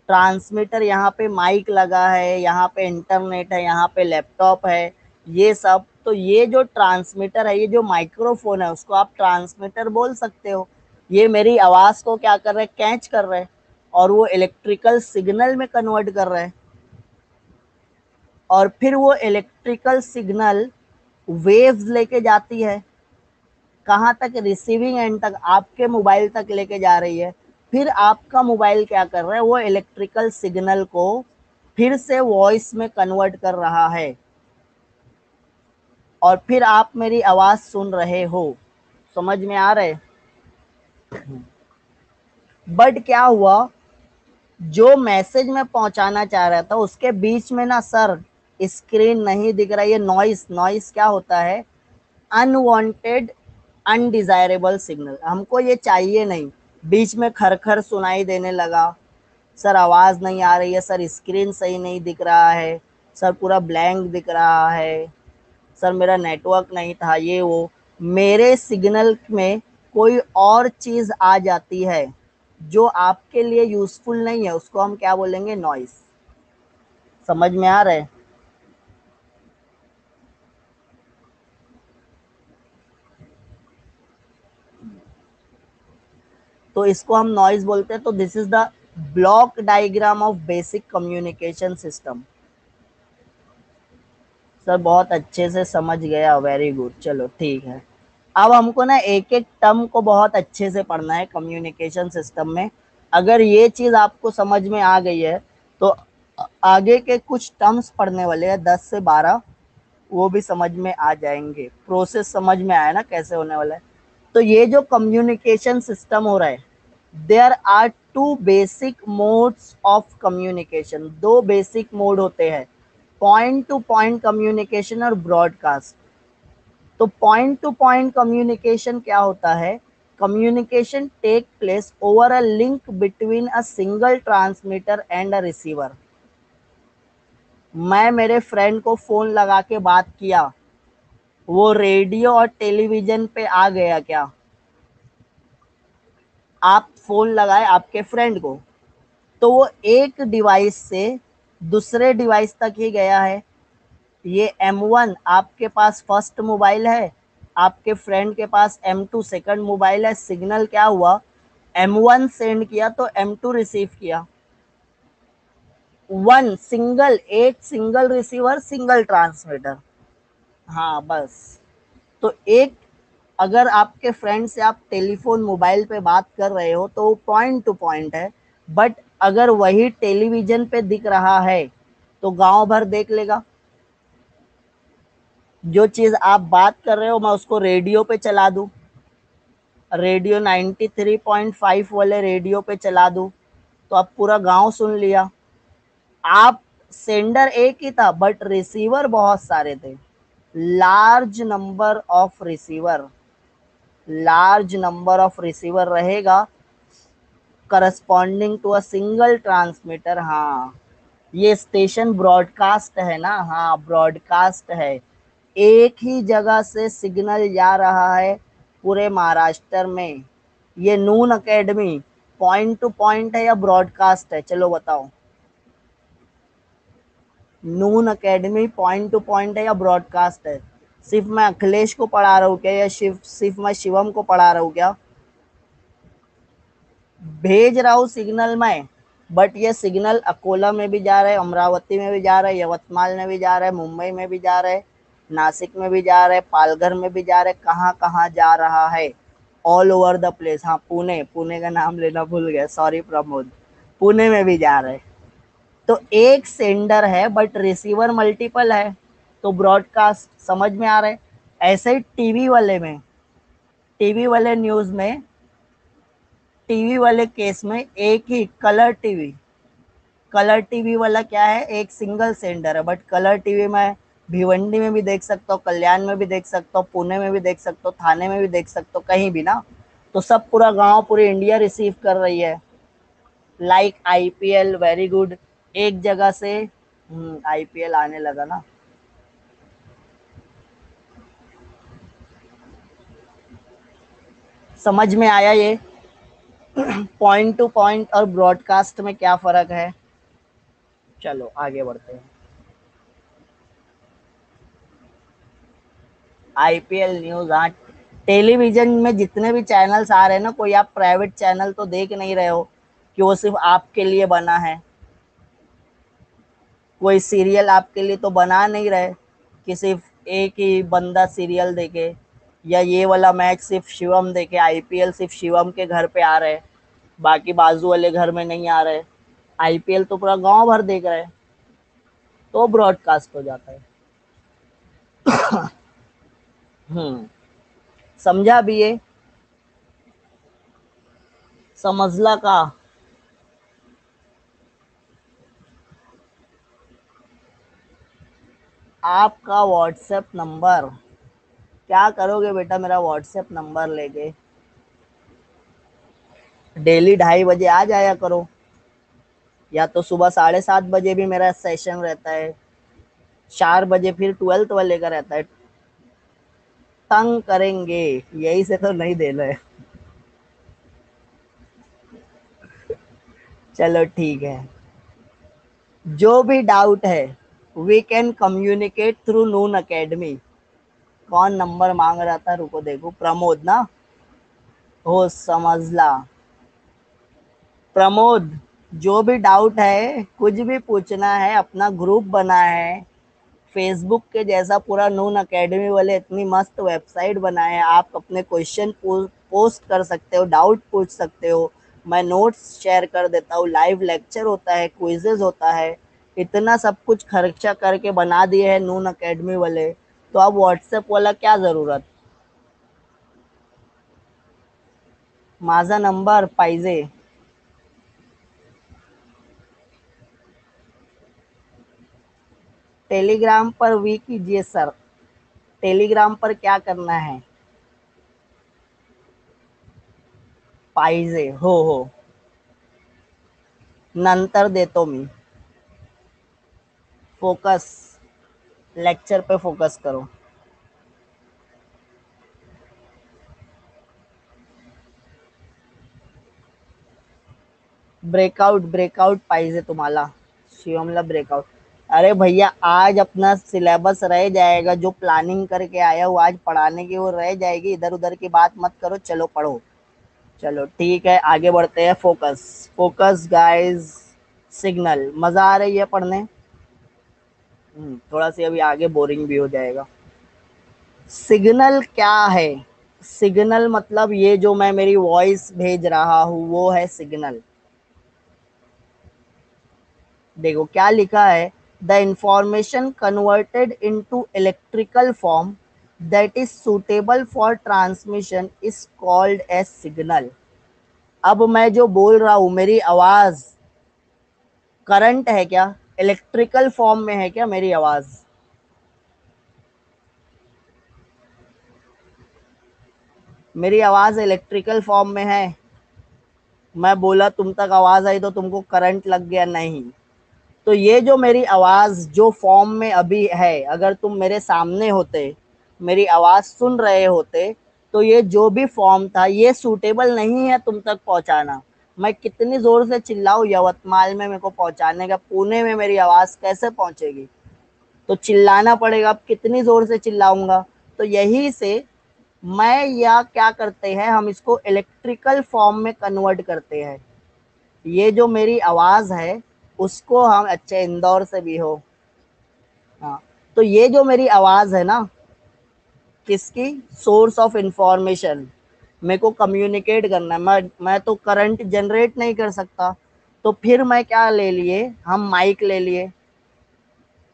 ट्रांसमीटर यहाँ पे माइक लगा है, यहाँ पे इंटरनेट है, यहाँ पे लैपटॉप है, ये सब। तो ये जो ट्रांसमीटर है, ये जो माइक्रोफोन है, उसको आप ट्रांसमीटर बोल सकते हो। ये मेरी आवाज को क्या कर रहा है, कैच कर रहा है और वो इलेक्ट्रिकल सिग्नल में कन्वर्ट कर रहा है। और फिर वो इलेक्ट्रिकल सिग्नल वेव्स लेके जाती है कहाँ तक, रिसीविंग एंड तक, आपके मोबाइल तक लेके जा रही है। फिर आपका मोबाइल क्या कर रहा है, वो इलेक्ट्रिकल सिग्नल को फिर से वॉइस में कन्वर्ट कर रहा है और फिर आप मेरी आवाज सुन रहे हो। समझ में आ रहे? बट क्या हुआ, जो मैसेज मैं पहुंचाना चाह रहा था उसके बीच में ना सर स्क्रीन नहीं दिख रहा। ये नॉइस, नॉइस क्या होता है, अनवांटेड, अनडिजायरेबल सिग्नल, हमको ये चाहिए नहीं। बीच में खरखर सुनाई देने लगा, सर आवाज नहीं आ रही है, सर स्क्रीन सही नहीं दिख रहा है, सर पूरा ब्लैंक दिख रहा है, सर मेरा नेटवर्क नहीं था, ये वो, मेरे सिग्नल में कोई और चीज आ जाती है जो आपके लिए यूजफुल नहीं है, उसको हम क्या बोलेंगे, नॉइस। समझ में आ रहा है? तो इसको हम नॉइज बोलते हैं। तो this is the block diagram of basic communication system. Sir बहुत अच्छे से समझ गया, वेरी गुड, चलो ठीक है। अब हमको ना एक एक टर्म को बहुत अच्छे से पढ़ना है कम्युनिकेशन सिस्टम में। अगर ये चीज आपको समझ में आ गई है तो आगे के कुछ टर्म्स पढ़ने वाले हैं 10 से 12, वो भी समझ में आ जाएंगे, प्रोसेस समझ में आया ना कैसे होने वाला है। तो ये जो कम्युनिकेशन सिस्टम हो रहा है, there are two basic modes of communication, दो बेसिक मोड होते हैं, पॉइंट टू पॉइंट कम्युनिकेशन और ब्रॉडकास्ट। तो पॉइंट टू पॉइंट कम्युनिकेशन क्या होता है, communication take place over a link between a single transmitter and a receiver. मैं मेरे फ्रेंड को फोन लगा के बात किया, वो रेडियो और टेलीविजन पे आ गया क्या? आप फोन लगाए आपके फ्रेंड को, तो वो एक डिवाइस से दूसरे डिवाइस तक ही गया है। ये M1 आपके पास फर्स्ट मोबाइल है, आपके फ्रेंड के पास M2 सेकंड मोबाइल है। सिग्नल क्या हुआ, M1 सेंड किया तो M2 रिसीव किया। वन सिंगल, एक सिंगल रिसीवर सिंगल ट्रांसमीटर। हाँ बस। तो एक, अगर आपके फ्रेंड से आप टेलीफोन मोबाइल पे बात कर रहे हो तो वो पॉइंट टू पॉइंट है। बट अगर वही टेलीविजन पे दिख रहा है तो गांव भर देख लेगा। जो चीज आप बात कर रहे हो मैं उसको रेडियो पे चला दूं, रेडियो 93.5 वाले रेडियो पे चला दूं, तो अब पूरा गांव सुन लिया। आप, सेंडर एक ही था बट रिसीवर बहुत सारे थे, large number of receiver, large number of receiver रहेगा corresponding to a single transmitter. हाँ, ये स्टेशन ब्रॉडकास्ट है ना, हाँ ब्रॉडकास्ट है। एक ही जगह से सिग्नल जा रहा है पूरे महाराष्ट्र में। ये नून अकेडमी पॉइंट टू पॉइंट है या ब्रॉडकास्ट है, चलो बताओ। नून अकेडमी पॉइंट टू पॉइंट है या ब्रॉडकास्ट है? सिर्फ मैं अखिलेश को पढ़ा रहा हूँ क्या, या सिर्फ मैं शिवम को पढ़ा रहा हूँ क्या? भेज रहा हूँ सिग्नल में, बट ये सिग्नल अकोला में भी जा रहा है, अमरावती में भी जा रहा है, यवतमाल में भी जा रहा है, मुंबई में भी जा रहा है, नासिक में भी जा रहा है, पालघर में भी जा रहा है, कहाँ कहाँ जा रहा है, ऑल ओवर द प्लेस। हाँ पुणे, पुणे का नाम लेना भूल गया, सॉरी प्रमोद, पुणे में भी जा रहे हैं। तो एक सेंडर है बट रिसीवर मल्टीपल है, तो ब्रॉडकास्ट समझ में आ रहा है। ऐसे ही टीवी वाले में, टीवी वाले न्यूज में, टीवी वाले केस में एक ही कलर टीवी, कलर टीवी वाला क्या है, एक सिंगल सेंडर है, बट कलर टीवी में भिवंडी में भी देख सकता हूँ, कल्याण में भी देख सकता हूँ, पुणे में भी देख सकता हूँ, थाने में भी देख सकता हूँ, कहीं भी ना। तो सब पूरा गांव, पूरी इंडिया रिसीव कर रही है। Like IPL, very good. एक जगह से IPL आने लगा ना। समझ में आया ये पॉइंट टू पॉइंट और ब्रॉडकास्ट में क्या फर्क है? चलो आगे बढ़ते हैं। IPL न्यूज, हाँ। टेलीविजन में जितने भी चैनल्स आ रहे हैं ना, कोई आप प्राइवेट चैनल तो देख नहीं रहे हो कि वो सिर्फ आपके लिए बना है। कोई सीरियल आपके लिए तो बना नहीं रहे कि सिर्फ एक ही बंदा सीरियल देखे, या ये वाला मैच सिर्फ शिवम देखे, IPL सिर्फ शिवम के घर पे आ रहे, बाकी बाजू वाले घर में नहीं आ रहे। IPL तो पूरा गांव भर देख रहे हैं, तो ब्रॉडकास्ट हो जाता है। हम्म, समझा भी ये, समझला का? आपका व्हाट्सएप नंबर, क्या करोगे बेटा मेरा व्हाट्सएप नंबर लेके? डेली 2:30 बजे आ जाया करो, या तो सुबह 7:30 बजे भी मेरा सेशन रहता है, 4 बजे फिर 12th वाले का रहता है। तंग करेंगे, यही से तो नहीं देना है। चलो ठीक है, जो भी डाउट है we can communicate through Noon Academy. कौन नंबर मांग रहा था, रुको देखो, प्रमोद ना, हो समझला। प्रमोद, जो भी डाउट है, कुछ भी पूछना है, अपना ग्रुप बना है, फेसबुक के जैसा पूरा नून अकेडमी वाले इतनी मस्त वेबसाइट बनाए हैं, आप अपने क्वेश्चन पोस्ट कर सकते हो, डाउट पूछ सकते हो, मैं नोट्स शेयर कर देता हूँ, लाइव लेक्चर होता है, क्विजेज होता है, इतना सब कुछ खर्चा करके बना दिए है नून अकेडमी वाले, तो अब व्हाट्सएप वाला क्या जरूरत। माझा नंबर पाहिजे। टेलीग्राम पर वी कीजिए सर। टेलीग्राम पर क्या करना है। पाहिजे, हो नंतर देतो मी। फोकस, लेक्चर पे फोकस करो। ब्रेकआउट, ब्रेकआउट पाहिजे तुम्हाला। शिवमला ब्रेकआउट। अरे भैया आज अपना सिलेबस रह जाएगा, जो प्लानिंग करके आया हूँ आज पढ़ाने की वो रह जाएगी, इधर उधर की बात मत करो, चलो पढ़ो। चलो ठीक है आगे बढ़ते हैं। Focus, focus guys. सिग्नल, मजा आ रही है पढ़ने। थोड़ा सी अभी आगे बोरिंग भी हो जाएगा। सिग्नल क्या है। सिग्नल मतलब ये जो मैं मेरी वॉइस भेज रहा हूँ वो है सिग्नल। देखो क्या लिखा है। The information converted into electrical form that is suitable for transmission is called as signal. अब मैं जो बोल रहा हूं मेरी आवाज करंट है क्या, इलेक्ट्रिकल फॉर्म में है क्या मेरी आवाज। मेरी आवाज इलेक्ट्रिकल फॉर्म में है। मैं बोला तुम तक आवाज आई तो तुमको करंट लग गया, नहीं। तो ये जो मेरी आवाज जो फॉर्म में अभी है, अगर तुम मेरे सामने होते, मेरी आवाज सुन रहे होते, तो ये जो भी फॉर्म था ये सूटेबल नहीं है तुम तक पहुंचाना। मैं कितनी जोर से चिल्लाऊं यवतमाल में मेरे को पहुंचाने का, पुणे में मेरी आवाज कैसे पहुंचेगी। तो चिल्लाना पड़ेगा, अब कितनी जोर से चिल्लाऊंगा। तो यही से मैं या क्या करते हैं हम इसको इलेक्ट्रिकल फॉर्म में कन्वर्ट करते हैं। ये जो मेरी आवाज है उसको हम, अच्छा इंदौर से भी हो। हाँ, तो ये जो मेरी आवाज है ना, किसकी, सोर्स ऑफ इंफॉर्मेशन। मेरे को कम्युनिकेट करना है, मैं तो करंट जनरेट नहीं कर सकता। तो फिर मैं क्या ले लिए, हम माइक ले लिए।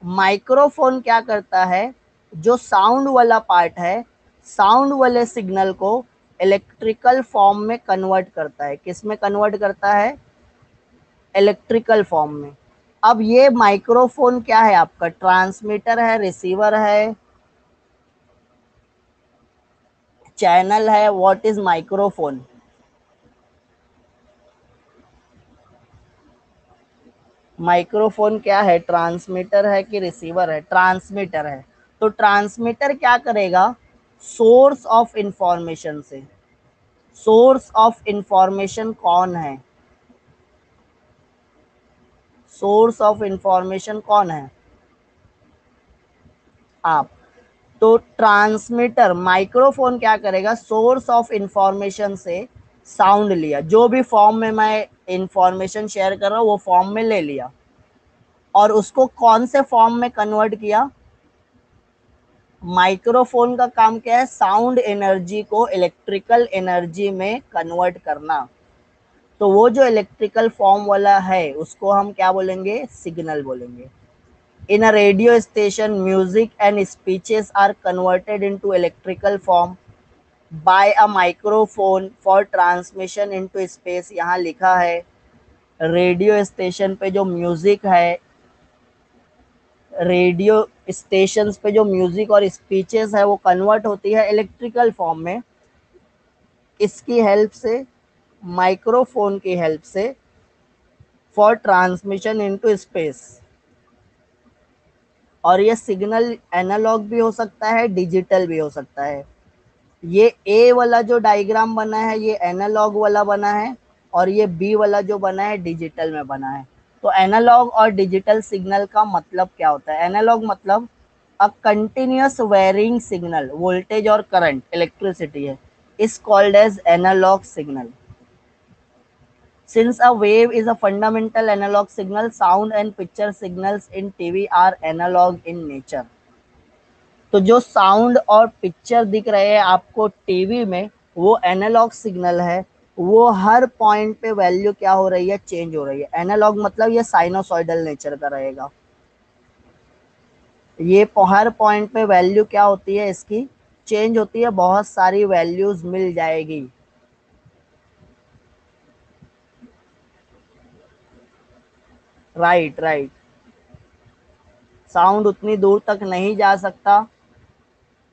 माइक्रोफोन क्या करता है, जो साउंड वाला पार्ट है, साउंड वाले सिग्नल को इलेक्ट्रिकल फॉर्म में कन्वर्ट करता है। किस में कन्वर्ट करता है, इलेक्ट्रिकल फॉर्म में। अब ये माइक्रोफोन क्या है आपका, ट्रांसमीटर है, रिसीवर है, चैनल है, व्हाट इज माइक्रोफोन। माइक्रोफोन क्या है, ट्रांसमीटर है कि रिसीवर है, ट्रांसमीटर है। तो ट्रांसमीटर क्या करेगा, सोर्स ऑफ इंफॉर्मेशन से। सोर्स ऑफ इंफॉर्मेशन कौन है, सोर्स ऑफ इंफॉर्मेशन कौन है, आप। तो ट्रांसमीटर माइक्रोफोन क्या करेगा, सोर्स ऑफ इंफॉर्मेशन से साउंड लिया, जो भी फॉर्म में मैं इंफॉर्मेशन शेयर कर रहा हूँ वो फॉर्म में ले लिया, और उसको कौन से फॉर्म में कन्वर्ट किया। माइक्रोफोन का काम क्या है, साउंड एनर्जी को इलेक्ट्रिकल एनर्जी में कन्वर्ट करना। तो वो जो इलेक्ट्रिकल फॉर्म वाला है उसको हम क्या बोलेंगे, सिग्नल बोलेंगे। In a radio station, music and speeches are converted into electrical form by a microphone for transmission into space। यहाँ लिखा है रेडियो स्टेशन पे जो म्यूजिक है, रेडियो स्टेशन पे जो म्यूजिक और स्पीचेस है वो कन्वर्ट होती है इलेक्ट्रिकल फॉर्म में। इसकी हेल्प से, माइक्रोफोन की हेल्प से, फॉर ट्रांसमिशन इनटू स्पेस। और ये सिग्नल एनालॉग भी हो सकता है, डिजिटल भी हो सकता है। ये ए वाला जो डायग्राम बना है ये एनालॉग वाला बना है, और ये बी वाला जो बना है डिजिटल में बना है। तो एनालॉग और डिजिटल सिग्नल का मतलब क्या होता है, एनालॉग मतलब a continuous varying signal, voltage और करंट, इलेक्ट्रिसिटी है, is called as analogue signal. Since a wave is a fundamental analog signal, sound and picture signals in TV are analog in nature। तो जो sound और picture दिख रहे हैं आपको TV में वो एनालॉग सिग्नल है। वो हर पॉइंट पे वैल्यू क्या हो रही है, चेंज हो रही है। एनालॉग मतलब ये साइनोसॉइडल नेचर का रहेगा। ये हर पॉइंट पे वैल्यू क्या होती है, इसकी चेंज होती है, बहुत सारी वैल्यूज मिल जाएगी। Right right. साउंड उतनी दूर तक नहीं जा सकता,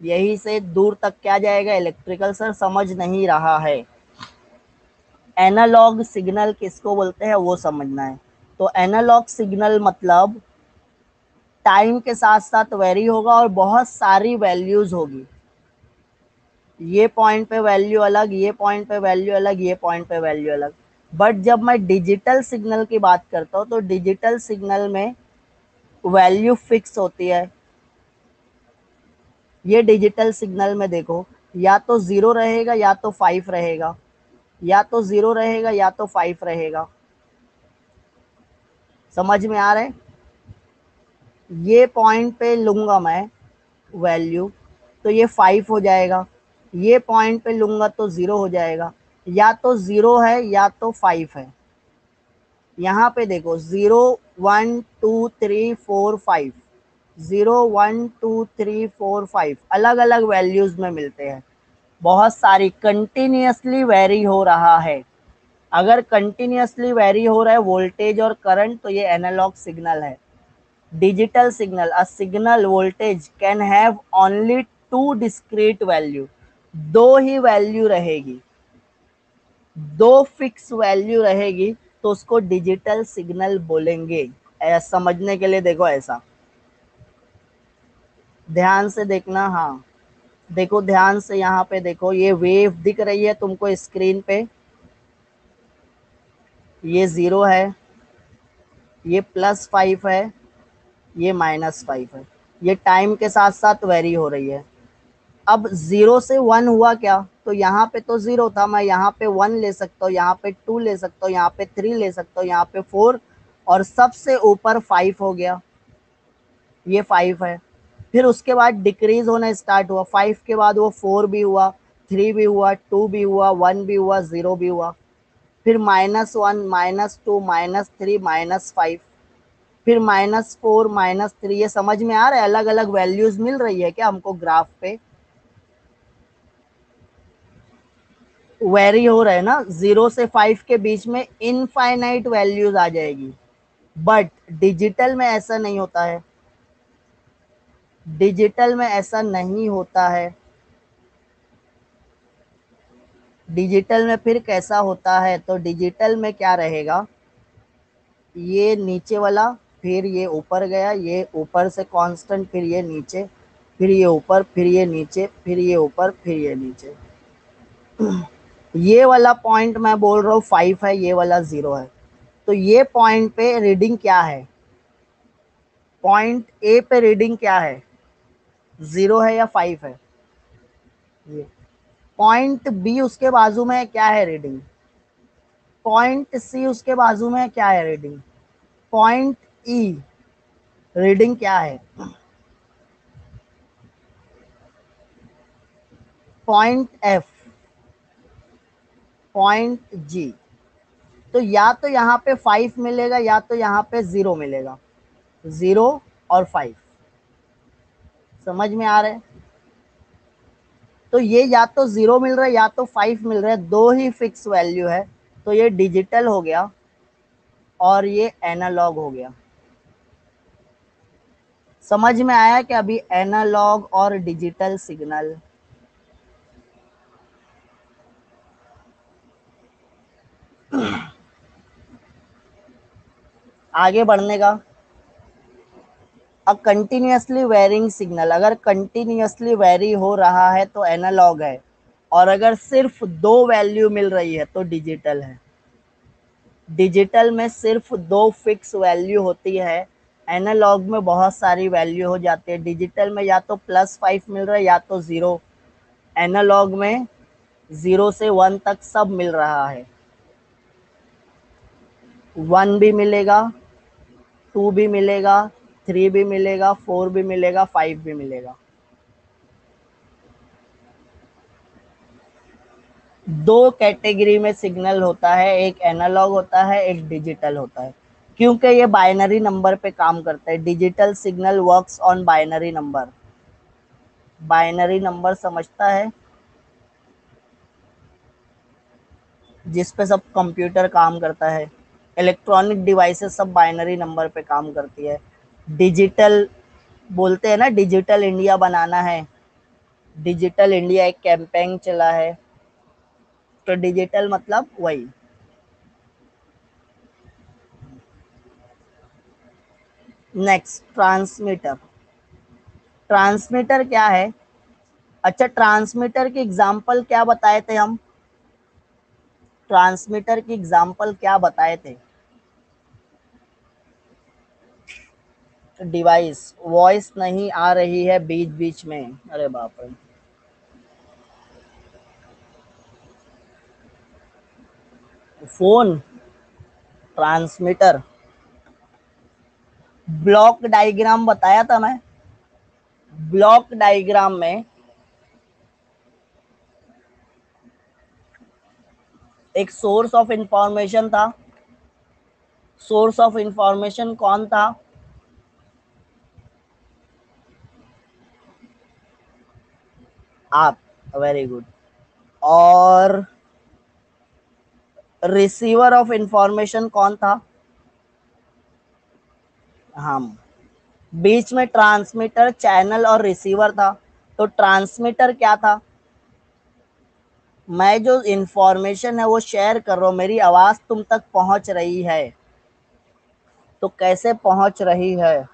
यही से दूर तक क्या जाएगा, इलेक्ट्रिकल। सर समझ नहीं रहा है। एनालॉग सिग्नल किसको बोलते हैं वो समझना है। तो एनालॉग सिग्नल मतलब टाइम के साथ साथ वेरी होगा और बहुत सारी वैल्यूज होगी। ये पॉइंट पे वैल्यू अलग, ये पॉइंट पे वैल्यू अलग, ये पॉइंट पे वैल्यू अलग। बट जब मैं डिजिटल सिग्नल की बात करता हूँ तो डिजिटल सिग्नल में वैल्यू फिक्स होती है। ये डिजिटल सिग्नल में देखो, या तो जीरो रहेगा या तो फाइव रहेगा, या तो जीरो रहेगा या तो फाइव रहेगा। समझ में आ रहा है। ये पॉइंट पे लूंगा मैं वैल्यू तो ये फाइव हो जाएगा, ये पॉइंट पे लूंगा तो जीरो हो जाएगा। या तो जीरो है या तो फाइव है। यहाँ पे देखो, zero, one, two, three, four, five. Zero, one, two, three, four, five अलग अलग वैल्यूज में मिलते हैं। बहुत सारी कंटिन्यूअसली वेरी हो रहा है। अगर कंटिन्यूअसली वेरी हो रहा है वोल्टेज और करंट तो ये एनालॉग सिग्नल है। Digital signal, a signal voltage can have only two discrete value. दो ही वैल्यू रहेगी, दो फिक्स वैल्यू रहेगी, तो उसको डिजिटल सिग्नल बोलेंगे। समझने के लिए देखो ऐसा, ध्यान से देखना। हाँ देखो ध्यान से, यहाँ पे देखो ये वेव दिख रही है तुमको स्क्रीन पे। ये जीरो है, ये प्लस फाइव है, ये माइनस फाइव है। ये टाइम के साथ साथ वेरी हो रही है। अब जीरो से वन हुआ क्या, तो यहाँ पे तो जीरो था, मैं यहाँ पे वन ले सकता हूँ, यहाँ पे टू ले सकता हूँ, यहाँ पे थ्री ले सकता हूँ, यहाँ पे फोर, और सबसे ऊपर फाइव हो गया। ये फाइव है। फिर उसके बाद डिक्रीज होना स्टार्ट हुआ, फाइव के बाद वो फोर भी हुआ, थ्री भी हुआ, टू भी हुआ, वन भी हुआ, जीरो भी हुआ। फिर minus one, minus two, minus three, minus five, फिर माइनस फोर, माइनस थ्री। ये समझ में आ रहा है, अलग अलग वैल्यूज मिल रही है क्या हमको ग्राफ पे, वेरी हो रहे हैं ना। जीरो से फाइव के बीच में इनफाइनाइट वैल्यूज आ जाएगी। बट डिजिटल में ऐसा नहीं होता है, डिजिटल में ऐसा नहीं होता है। डिजिटल में फिर कैसा होता है, तो डिजिटल में क्या रहेगा, ये नीचे वाला, फिर ये ऊपर गया, ये ऊपर से कांस्टेंट, फिर ये नीचे, फिर ये ऊपर, फिर ये नीचे, फिर ये ऊपर, फिर ये नीचे। ये वाला पॉइंट मैं बोल रहा हूँ फाइव है, ये वाला जीरो है। तो ये पॉइंट पे रीडिंग क्या है, पॉइंट ए पे रीडिंग क्या है, जीरो है या फाइव है। ये पॉइंट बी उसके बाजू में क्या है रीडिंग, पॉइंट सी उसके बाजू में क्या है रीडिंग, पॉइंट ई रीडिंग क्या है, पॉइंट एफ, पॉइंट जी। तो या तो यहाँ पे फाइव मिलेगा या तो यहाँ पे जीरो मिलेगा, जीरो और फाइव। समझ में आ रहा है। तो ये या तो जीरो मिल रहा है या तो फाइव मिल रहा है, दो ही फिक्स वैल्यू है। तो ये डिजिटल हो गया और ये एनालॉग हो गया। समझ में आया कि अभी एनालॉग और डिजिटल सिग्नल। आगे बढ़ने का, अब कंटिन्यूअसली वेरिंग सिग्नल, अगर कंटिन्यूअसली वेरी हो रहा है तो एनालॉग है, और अगर सिर्फ दो वैल्यू मिल रही है तो डिजिटल है। डिजिटल में सिर्फ दो फिक्स वैल्यू होती है, एनालॉग में बहुत सारी वैल्यू हो जाती है। डिजिटल में या तो प्लस फाइव मिल रहा है या तो जीरो, एनालॉग में जीरो से वन तक सब मिल रहा है। वन भी मिलेगा, टू भी मिलेगा, थ्री भी मिलेगा, फोर भी मिलेगा, फाइव भी मिलेगा। दो कैटेगरी में सिग्नल होता है, एक एनालॉग होता है, एक डिजिटल होता है, क्योंकि ये बाइनरी नंबर पे काम करता है। Digital signal works on binary number, binary number समझता है, जिस पे सब कंप्यूटर काम करता है। इलेक्ट्रॉनिक डिवाइसेस सब बाइनरी नंबर पे काम करती है। डिजिटल बोलते हैं ना, डिजिटल इंडिया बनाना है, डिजिटल इंडिया एक कैंपेन चला है, तो डिजिटल मतलब वही। Next, transmitter. ट्रांसमीटर क्या है? अच्छा, ट्रांसमीटर की एग्जांपल क्या बताए थे हम? ट्रांसमीटर की एग्जांपल क्या बताए थे? डिवाइस, वॉइस नहीं आ रही है बीच बीच में, अरे बाप रे। Phone transmitter. ब्लॉक डायग्राम बताया था मैं। ब्लॉक डायग्राम में एक सोर्स ऑफ इंफॉर्मेशन था। सोर्स ऑफ इंफॉर्मेशन कौन था? आप। Very good. और रिसीवर ऑफ इंफॉर्मेशन कौन था? हम। बीच में ट्रांसमीटर, चैनल और रिसीवर था। तो ट्रांसमीटर क्या था? मैं जो इंफॉर्मेशन है वो शेयर कर रहा हूं, मेरी आवाज तुम तक पहुंच रही है, तो कैसे पहुंच रही है?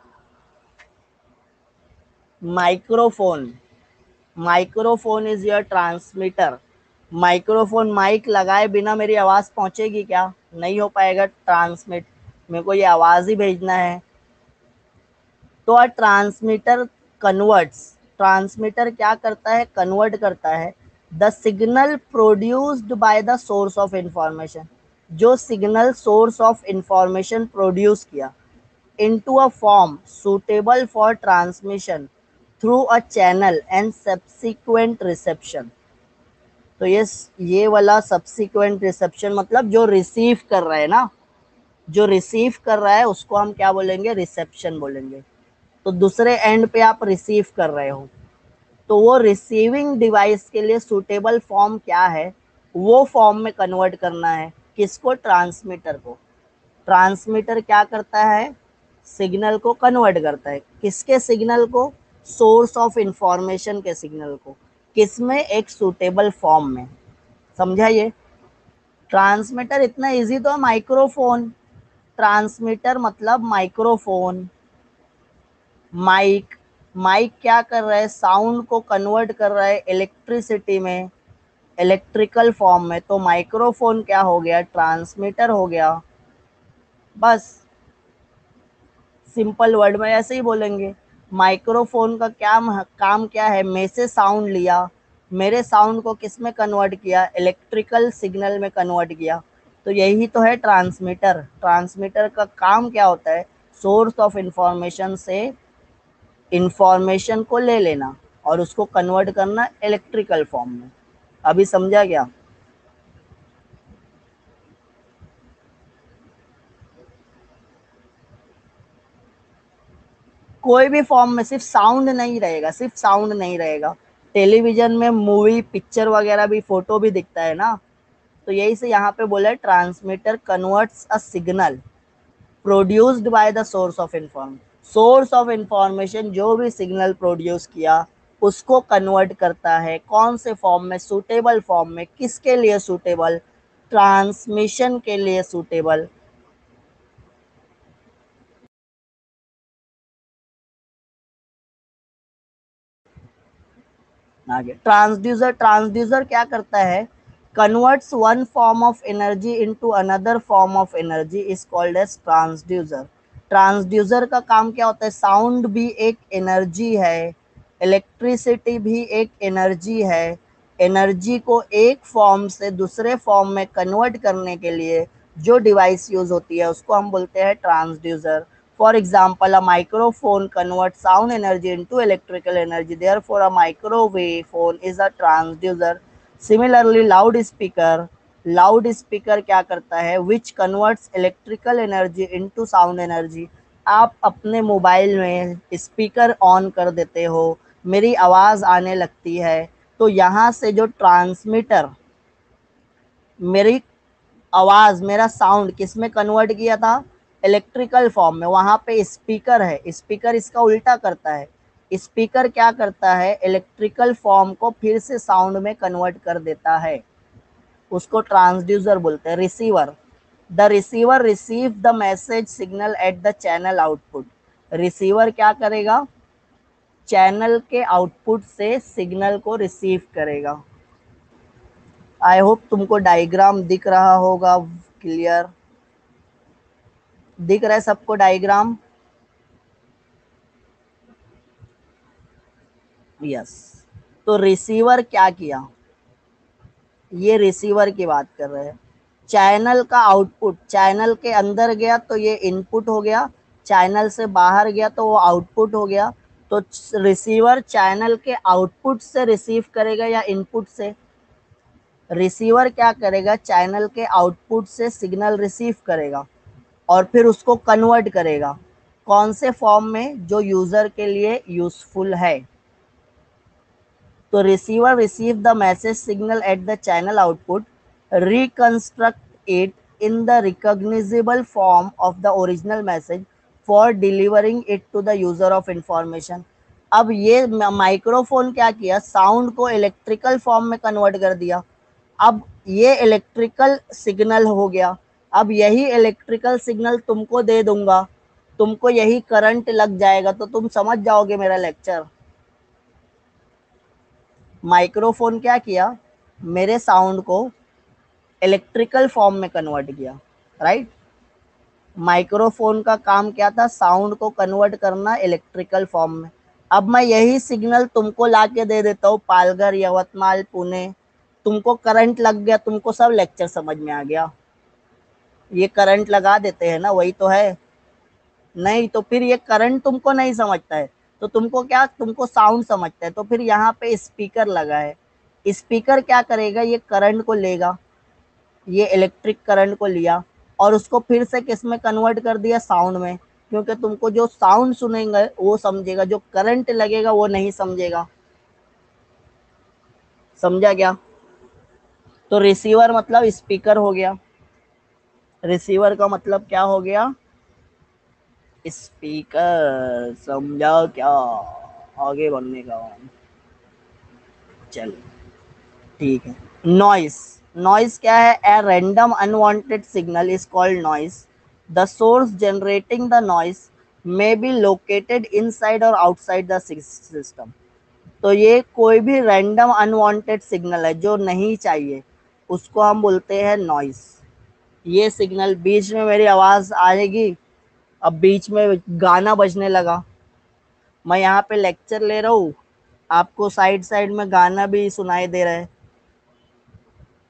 Microphone. Microphone is your transmitter. Microphone, mic लगाए बिना मेरी आवाज पहुंचेगी क्या? नहीं हो पाएगा ट्रांसमिट, मेरे को ये आवाज ही भेजना है। तो आ ट्रांसमीटर कन्वर्ट्स, ट्रांसमीटर क्या करता है? कन्वर्ट करता है the signal produced by the source of information, जो signal source of information produce किया, into a form suitable for transmission through a channel and subsequent reception. तो ये वाला सब्सिक्वेंट रिसेप्शन मतलब जो रिसीव कर रहा है ना, जो रिसीव कर रहा है उसको हम क्या बोलेंगे? रिसेप्शन बोलेंगे। तो दूसरे एंड पे आप रिसीव कर रहे हो, तो वो रिसीविंग डिवाइस के लिए सुटेबल फॉर्म क्या है, वो फॉर्म में कन्वर्ट करना है। किसको? ट्रांसमीटर को। ट्रांसमीटर क्या करता है? सिग्नल को कन्वर्ट करता है। किसके सिग्नल को? सोर्स ऑफ इंफॉर्मेशन के सिग्नल को। किसमें? एक सुटेबल फॉर्म में। समझा ये? ट्रांसमीटर इतना इजी तो है, माइक्रोफोन। ट्रांसमीटर मतलब माइक्रोफोन। माइक, माइक क्या कर रहा है? साउंड को कन्वर्ट कर रहा है इलेक्ट्रिसिटी में, इलेक्ट्रिकल फॉर्म में। तो माइक्रोफोन क्या हो गया? ट्रांसमीटर हो गया। बस, सिंपल वर्ड में ऐसे ही बोलेंगे। माइक्रोफोन का क्या काम क्या है? मैं से साउंड लिया, मेरे साउंड को किस में कन्वर्ट किया? इलेक्ट्रिकल सिग्नल में कन्वर्ट किया। तो यही तो है ट्रांसमीटर। ट्रांसमीटर का काम क्या होता है? सोर्स ऑफ इंफॉर्मेशन से इंफॉर्मेशन को ले लेना और उसको कन्वर्ट करना इलेक्ट्रिकल फॉर्म में। अभी समझा क्या? कोई भी फॉर्म में, सिर्फ साउंड नहीं रहेगा, सिर्फ साउंड नहीं रहेगा। टेलीविजन में मूवी, पिक्चर वगैरह भी, फोटो भी दिखता है ना। तो यही से यहाँ पे बोला है transmitter converts a signal produced by the source of information. Source of information जो भी सिग्नल प्रोड्यूस किया उसको कन्वर्ट करता है कौन से फॉर्म में? सुटेबल फॉर्म में। किसके लिए सुटेबल? ट्रांसमिशन के लिए सुटेबल। आगे ट्रांसड्यूसर। ट्रांसड्यूसर क्या करता है? Converts one form of energy into another form of energy is called as transducer. Transducer का काम क्या होता है? साउंड भी एक एनर्जी है, इलेक्ट्रिसिटी भी एक एनर्जी है। एनर्जी को एक फॉर्म से दूसरे फॉर्म में कन्वर्ट करने के लिए जो डिवाइस यूज होती है उसको हम बोलते हैं transducer. For example, a microphone converts sound energy into electrical energy. Therefore, a microphone is a transducer. Similarly loud speaker क्या करता है, which converts electrical energy into sound energy. आप अपने मोबाइल में स्पीकर ऑन कर देते हो, मेरी आवाज़ आने लगती है, तो यहाँ से जो ट्रांसमीटर मेरी आवाज़, मेरा साउंड किस में कन्वर्ट किया था, इलेक्ट्रिकल फॉर्म में। वहाँ पे स्पीकर है, स्पीकर इसका उल्टा करता है। स्पीकर क्या करता है, इलेक्ट्रिकल फॉर्म को फिर से साउंड में कन्वर्ट कर देता है, उसको ट्रांसड्यूसर बोलते हैं। Receiver, the receiver receive the message signal at the channel output. Receiver क्या करेगा, चैनल के आउटपुट से सिग्नल को रिसीव करेगा। आई होप तुमको डायग्राम दिख रहा होगा, क्लियर दिख रहा है सबको डायग्राम? यस। तो रिसीवर क्या किया, ये रिसीवर की बात कर रहे हैं। चैनल का आउटपुट चैनल के अंदर गया तो ये इनपुट हो गया, चैनल से बाहर गया तो वो आउटपुट हो गया। तो रिसीवर चैनल के आउटपुट से रिसीव करेगा या इनपुट से? रिसीवर क्या करेगा, चैनल के आउटपुट से सिग्नल रिसीव करेगा और फिर उसको कन्वर्ट करेगा कौन से फॉर्म में, जो यूजर के लिए यूजफुल है। तो receiver receive the message signal at the channel output, reconstruct it in the recognizable form of the original message for delivering it to the user of information। अब ये माइक्रोफोन क्या किया, साउंड को electrical form में convert कर दिया। अब ये इलेक्ट्रिकल सिग्नल हो गया, अब यही इलेक्ट्रिकल सिग्नल तुमको दे दूंगा, तुमको यही करंट लग जाएगा तो तुम समझ जाओगे मेरा लेक्चर। माइक्रोफोन क्या किया, मेरे साउंड को इलेक्ट्रिकल फॉर्म में कन्वर्ट किया, राइट। माइक्रोफोन का काम क्या था, साउंड को कन्वर्ट करना इलेक्ट्रिकल फॉर्म में। अब मैं यही सिग्नल तुमको ला के दे देता हूँ, पालघर, यवतमाल, पुणे, तुमको करंट लग गया, तुमको सब लेक्चर समझ में आ गया। ये करंट लगा देते हैं ना, वही तो है। नहीं तो फिर ये करंट तुमको नहीं समझता है, तो तुमको क्या, तुमको साउंड समझता है। तो फिर यहाँ पे स्पीकर लगा है, स्पीकर क्या करेगा, ये करंट को लेगा, ये इलेक्ट्रिक करंट को लिया और उसको फिर से किस में कन्वर्ट कर दिया, साउंड में। क्योंकि तुमको जो साउंड सुनेंगे वो समझेगा, जो करंट लगेगा वो नहीं समझेगा। समझा क्या? तो रिसीवर मतलब स्पीकर हो गया, रिसीवर का मतलब क्या हो गया, स्पीकर। समझा क्या? आगे बढ़ने का। चलो ठीक है। नॉइस, नॉइस क्या है, a random unwanted signal is called noise. The source generating the noise may be located inside और आउटसाइड द सिस्टम। तो ये कोई भी रैंडम अनवांटेड सिग्नल है जो नहीं चाहिए, उसको हम बोलते हैं नॉइस। ये सिग्नल, बीच में मेरी आवाज़ आएगी, अब बीच में गाना बजने लगा, मैं यहाँ पे लेक्चर ले रहा हूँ, आपको साइड साइड में गाना भी सुनाई दे रहा है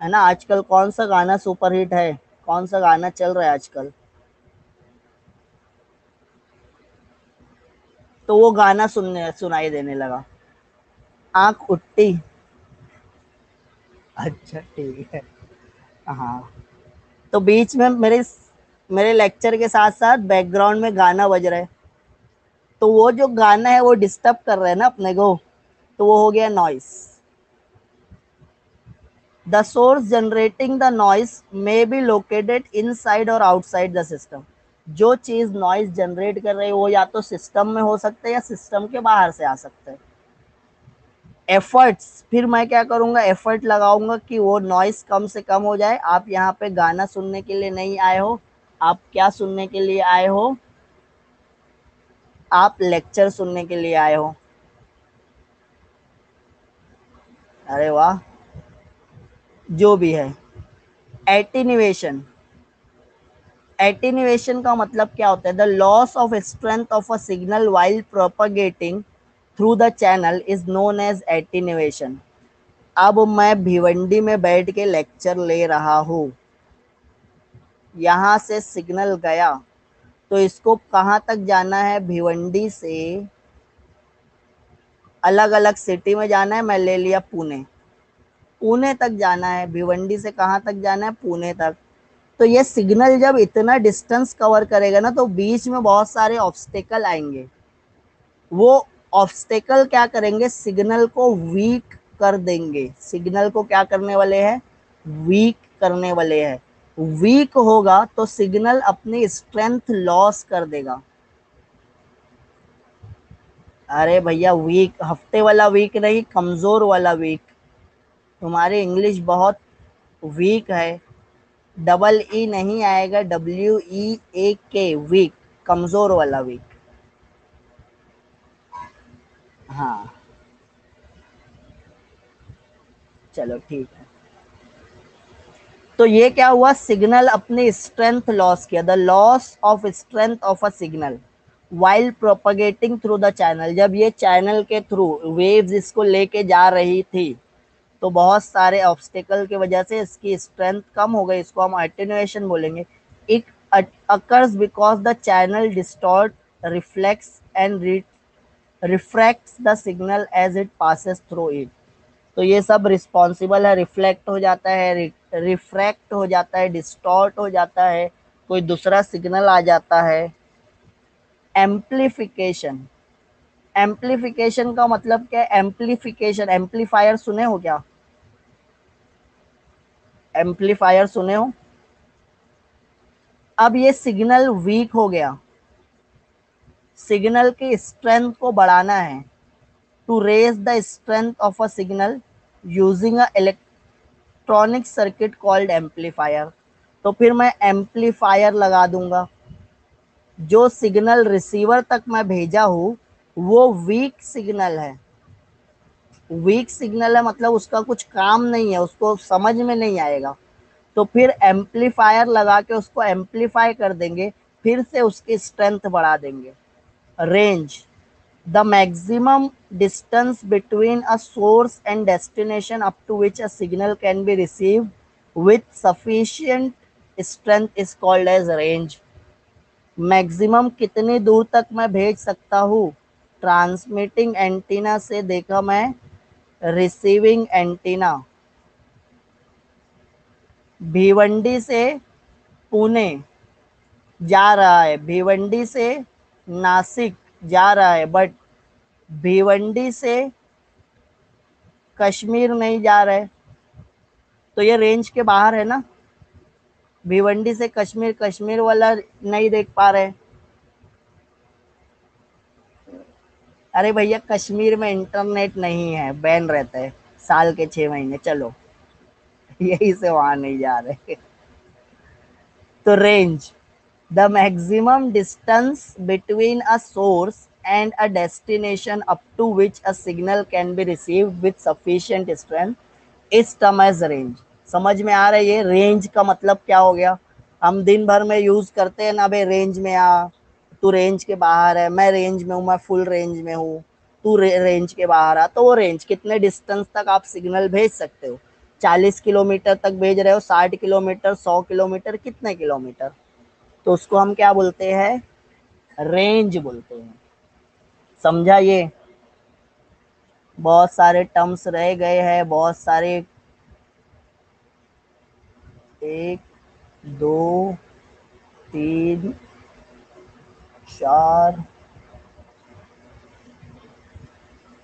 ना। आजकल कौन सा गाना सुपरहिट है, कौन सा गाना चल रहा है आजकल, तो वो गाना सुनने सुनाई देने लगा, आंख उठती। अच्छा ठीक है। हाँ, तो बीच में मेरे मेरे लेक्चर के साथ साथ बैकग्राउंड में गाना बज रहा है, तो वो जो गाना है वो डिस्टर्ब कर रहा है ना अपने को, तो वो हो गया noise. The source generating the noise may be located inside और आउटसाइड द सिस्टम। जो चीज नॉइस जनरेट कर रही है वो या तो सिस्टम में हो सकता है या सिस्टम के बाहर से आ सकता है। एफर्ट्स, फिर मैं क्या करूंगा, एफर्ट लगाऊंगा कि वो नॉइस कम से कम हो जाए। आप यहाँ पे गाना सुनने के लिए नहीं आए हो, आप क्या सुनने के लिए आए हो, आप लेक्चर सुनने के लिए आए हो। अरे वाह, जो भी है। एटीन्यूएशन, एटीन्यूएशन का मतलब क्या होता है, the loss of strength of a signal while propagating through the channel is known as attenuation. अब मैं भिवंडी में बैठ के लेक्चर ले रहा हूँ, यहाँ से सिग्नल गया तो इसको कहाँ तक जाना है, भिवंडी से अलग अलग सिटी में जाना है, मैं ले लिया पुणे। पुणे तक जाना है, भिवंडी से कहाँ तक जाना है, पुणे तक। तो ये सिग्नल जब इतना डिस्टेंस कवर करेगा ना, तो बीच में बहुत सारे ऑब्स्टेकल आएंगे। वो ऑब्स्टेकल क्या करेंगे, सिग्नल को वीक कर देंगे। सिग्नल को क्या करने वाले हैं, वीक करने वाले हैं। वीक होगा तो सिग्नल अपनी स्ट्रेंथ लॉस कर देगा। अरे भैया वीक, हफ्ते वाला वीक नहीं, कमजोर वाला वीक। तुम्हारी इंग्लिश बहुत वीक है। डबल ई नहीं आएगा, WEAK, वीक, कमजोर वाला वीक। हाँ चलो ठीक है। तो ये क्या हुआ, सिग्नल अपनी स्ट्रेंथ लॉस किया। The loss of strength of a signal while propagating through the channel. जब ये चैनल के थ्रू वेव्स इसको लेके जा रही थी, तो बहुत सारे ऑब्स्टेकल की वजह से इसकी स्ट्रेंथ कम हो गई। इसको हम अटेन्युएशन बोलेंगे। It occurs because the channel distort, reflex and refracts the signal as it passes through it. तो ये सब रिस्पॉन्सिबल है, रिफ्लेक्ट हो जाता है, रिफ्रैक्ट हो जाता है, डिस्टॉर्ट हो जाता है, कोई दूसरा सिग्नल आ जाता है। एम्प्लीफिकेशन, एम्प्लीफिकेशन का मतलब क्या है, एम्प्लीफिकेशन, एम्पलीफायर सुने हो क्या, एम्पलीफायर सुने हो। अब ये सिग्नल वीक हो गया, सिग्नल की स्ट्रेंथ को बढ़ाना है। To raise the strength of a signal using a electronic circuit called amplifier. तो फिर मैं एम्पलीफायर लगा दूंगा। जो सिग्नल रिसीवर तक मैं भेजा हूँ वो वीक सिग्नल है। वीक सिग्नल है मतलब उसका कुछ काम नहीं है, उसको समझ में नहीं आएगा। तो फिर एम्पलीफायर लगा के उसको एम्पलीफाई कर देंगे, फिर से उसकी स्ट्रेंथ बढ़ा देंगे। Range, the maximum distance between a source and destination up to which a signal can be received with sufficient strength is called as range. Maximum कितनी दूर तक मैं भेज सकता हूँ, ट्रांसमिटिंग एंटीना से देखा मैं रिसीविंग एंटीना। भिवंडी से पुणे जा रहा है, भिवंडी से नासिक जा रहा है, बट भिवंडी से कश्मीर नहीं जा रहा है। तो ये रेंज के बाहर है ना। भिवंडी से कश्मीर, कश्मीर वाला नहीं देख पा रहे। अरे भैया कश्मीर में इंटरनेट नहीं है, बैन रहता है साल के 6 महीने। चलो यही से वहां नहीं जा रहे। तो range, the maximum distance between a source and a destination up to which a signal can be received with sufficient strength is termed as range. समझ में आ रही है रेंज का मतलब क्या हो गया। हम दिन भर में यूज करते हैं ना, भाई रेंज में आ, तू रेंज के बाहर है, मैं रेंज में हूँ, मैं फुल रेंज में हूँ, तू रेंज के बाहर आ। तो वो रेंज कितने डिस्टेंस तक आप सिग्नल भेज सकते हो, 40 किलोमीटर तक भेज रहे हो, 60 किलोमीटर, 100 किलोमीटर, कितने किलोमीटर। तो उसको हम क्या बोलते हैं, रेंज बोलते हैं। समझा ये। बहुत सारे टर्म्स रह गए हैं, बहुत सारे। 1, 2, 3, 4।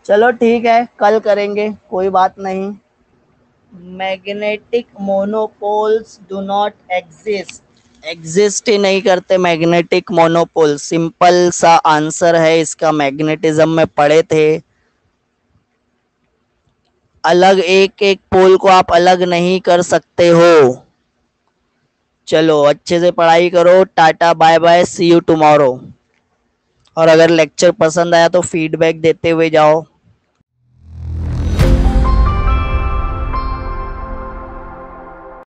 चलो ठीक है, कल करेंगे, कोई बात नहीं। Magnetic monopoles do not exist, exist ही नहीं करते मैग्नेटिक मोनोपोल। सिंपल सा आंसर है इसका, मैग्नेटिज्म में पढ़े थे। अलग एक एक पोल को आप अलग नहीं कर सकते हो। चलो अच्छे से पढ़ाई करो, tata bye bye, see you tomorrow. और अगर लेक्चर पसंद आया तो फीडबैक देते हुए जाओ।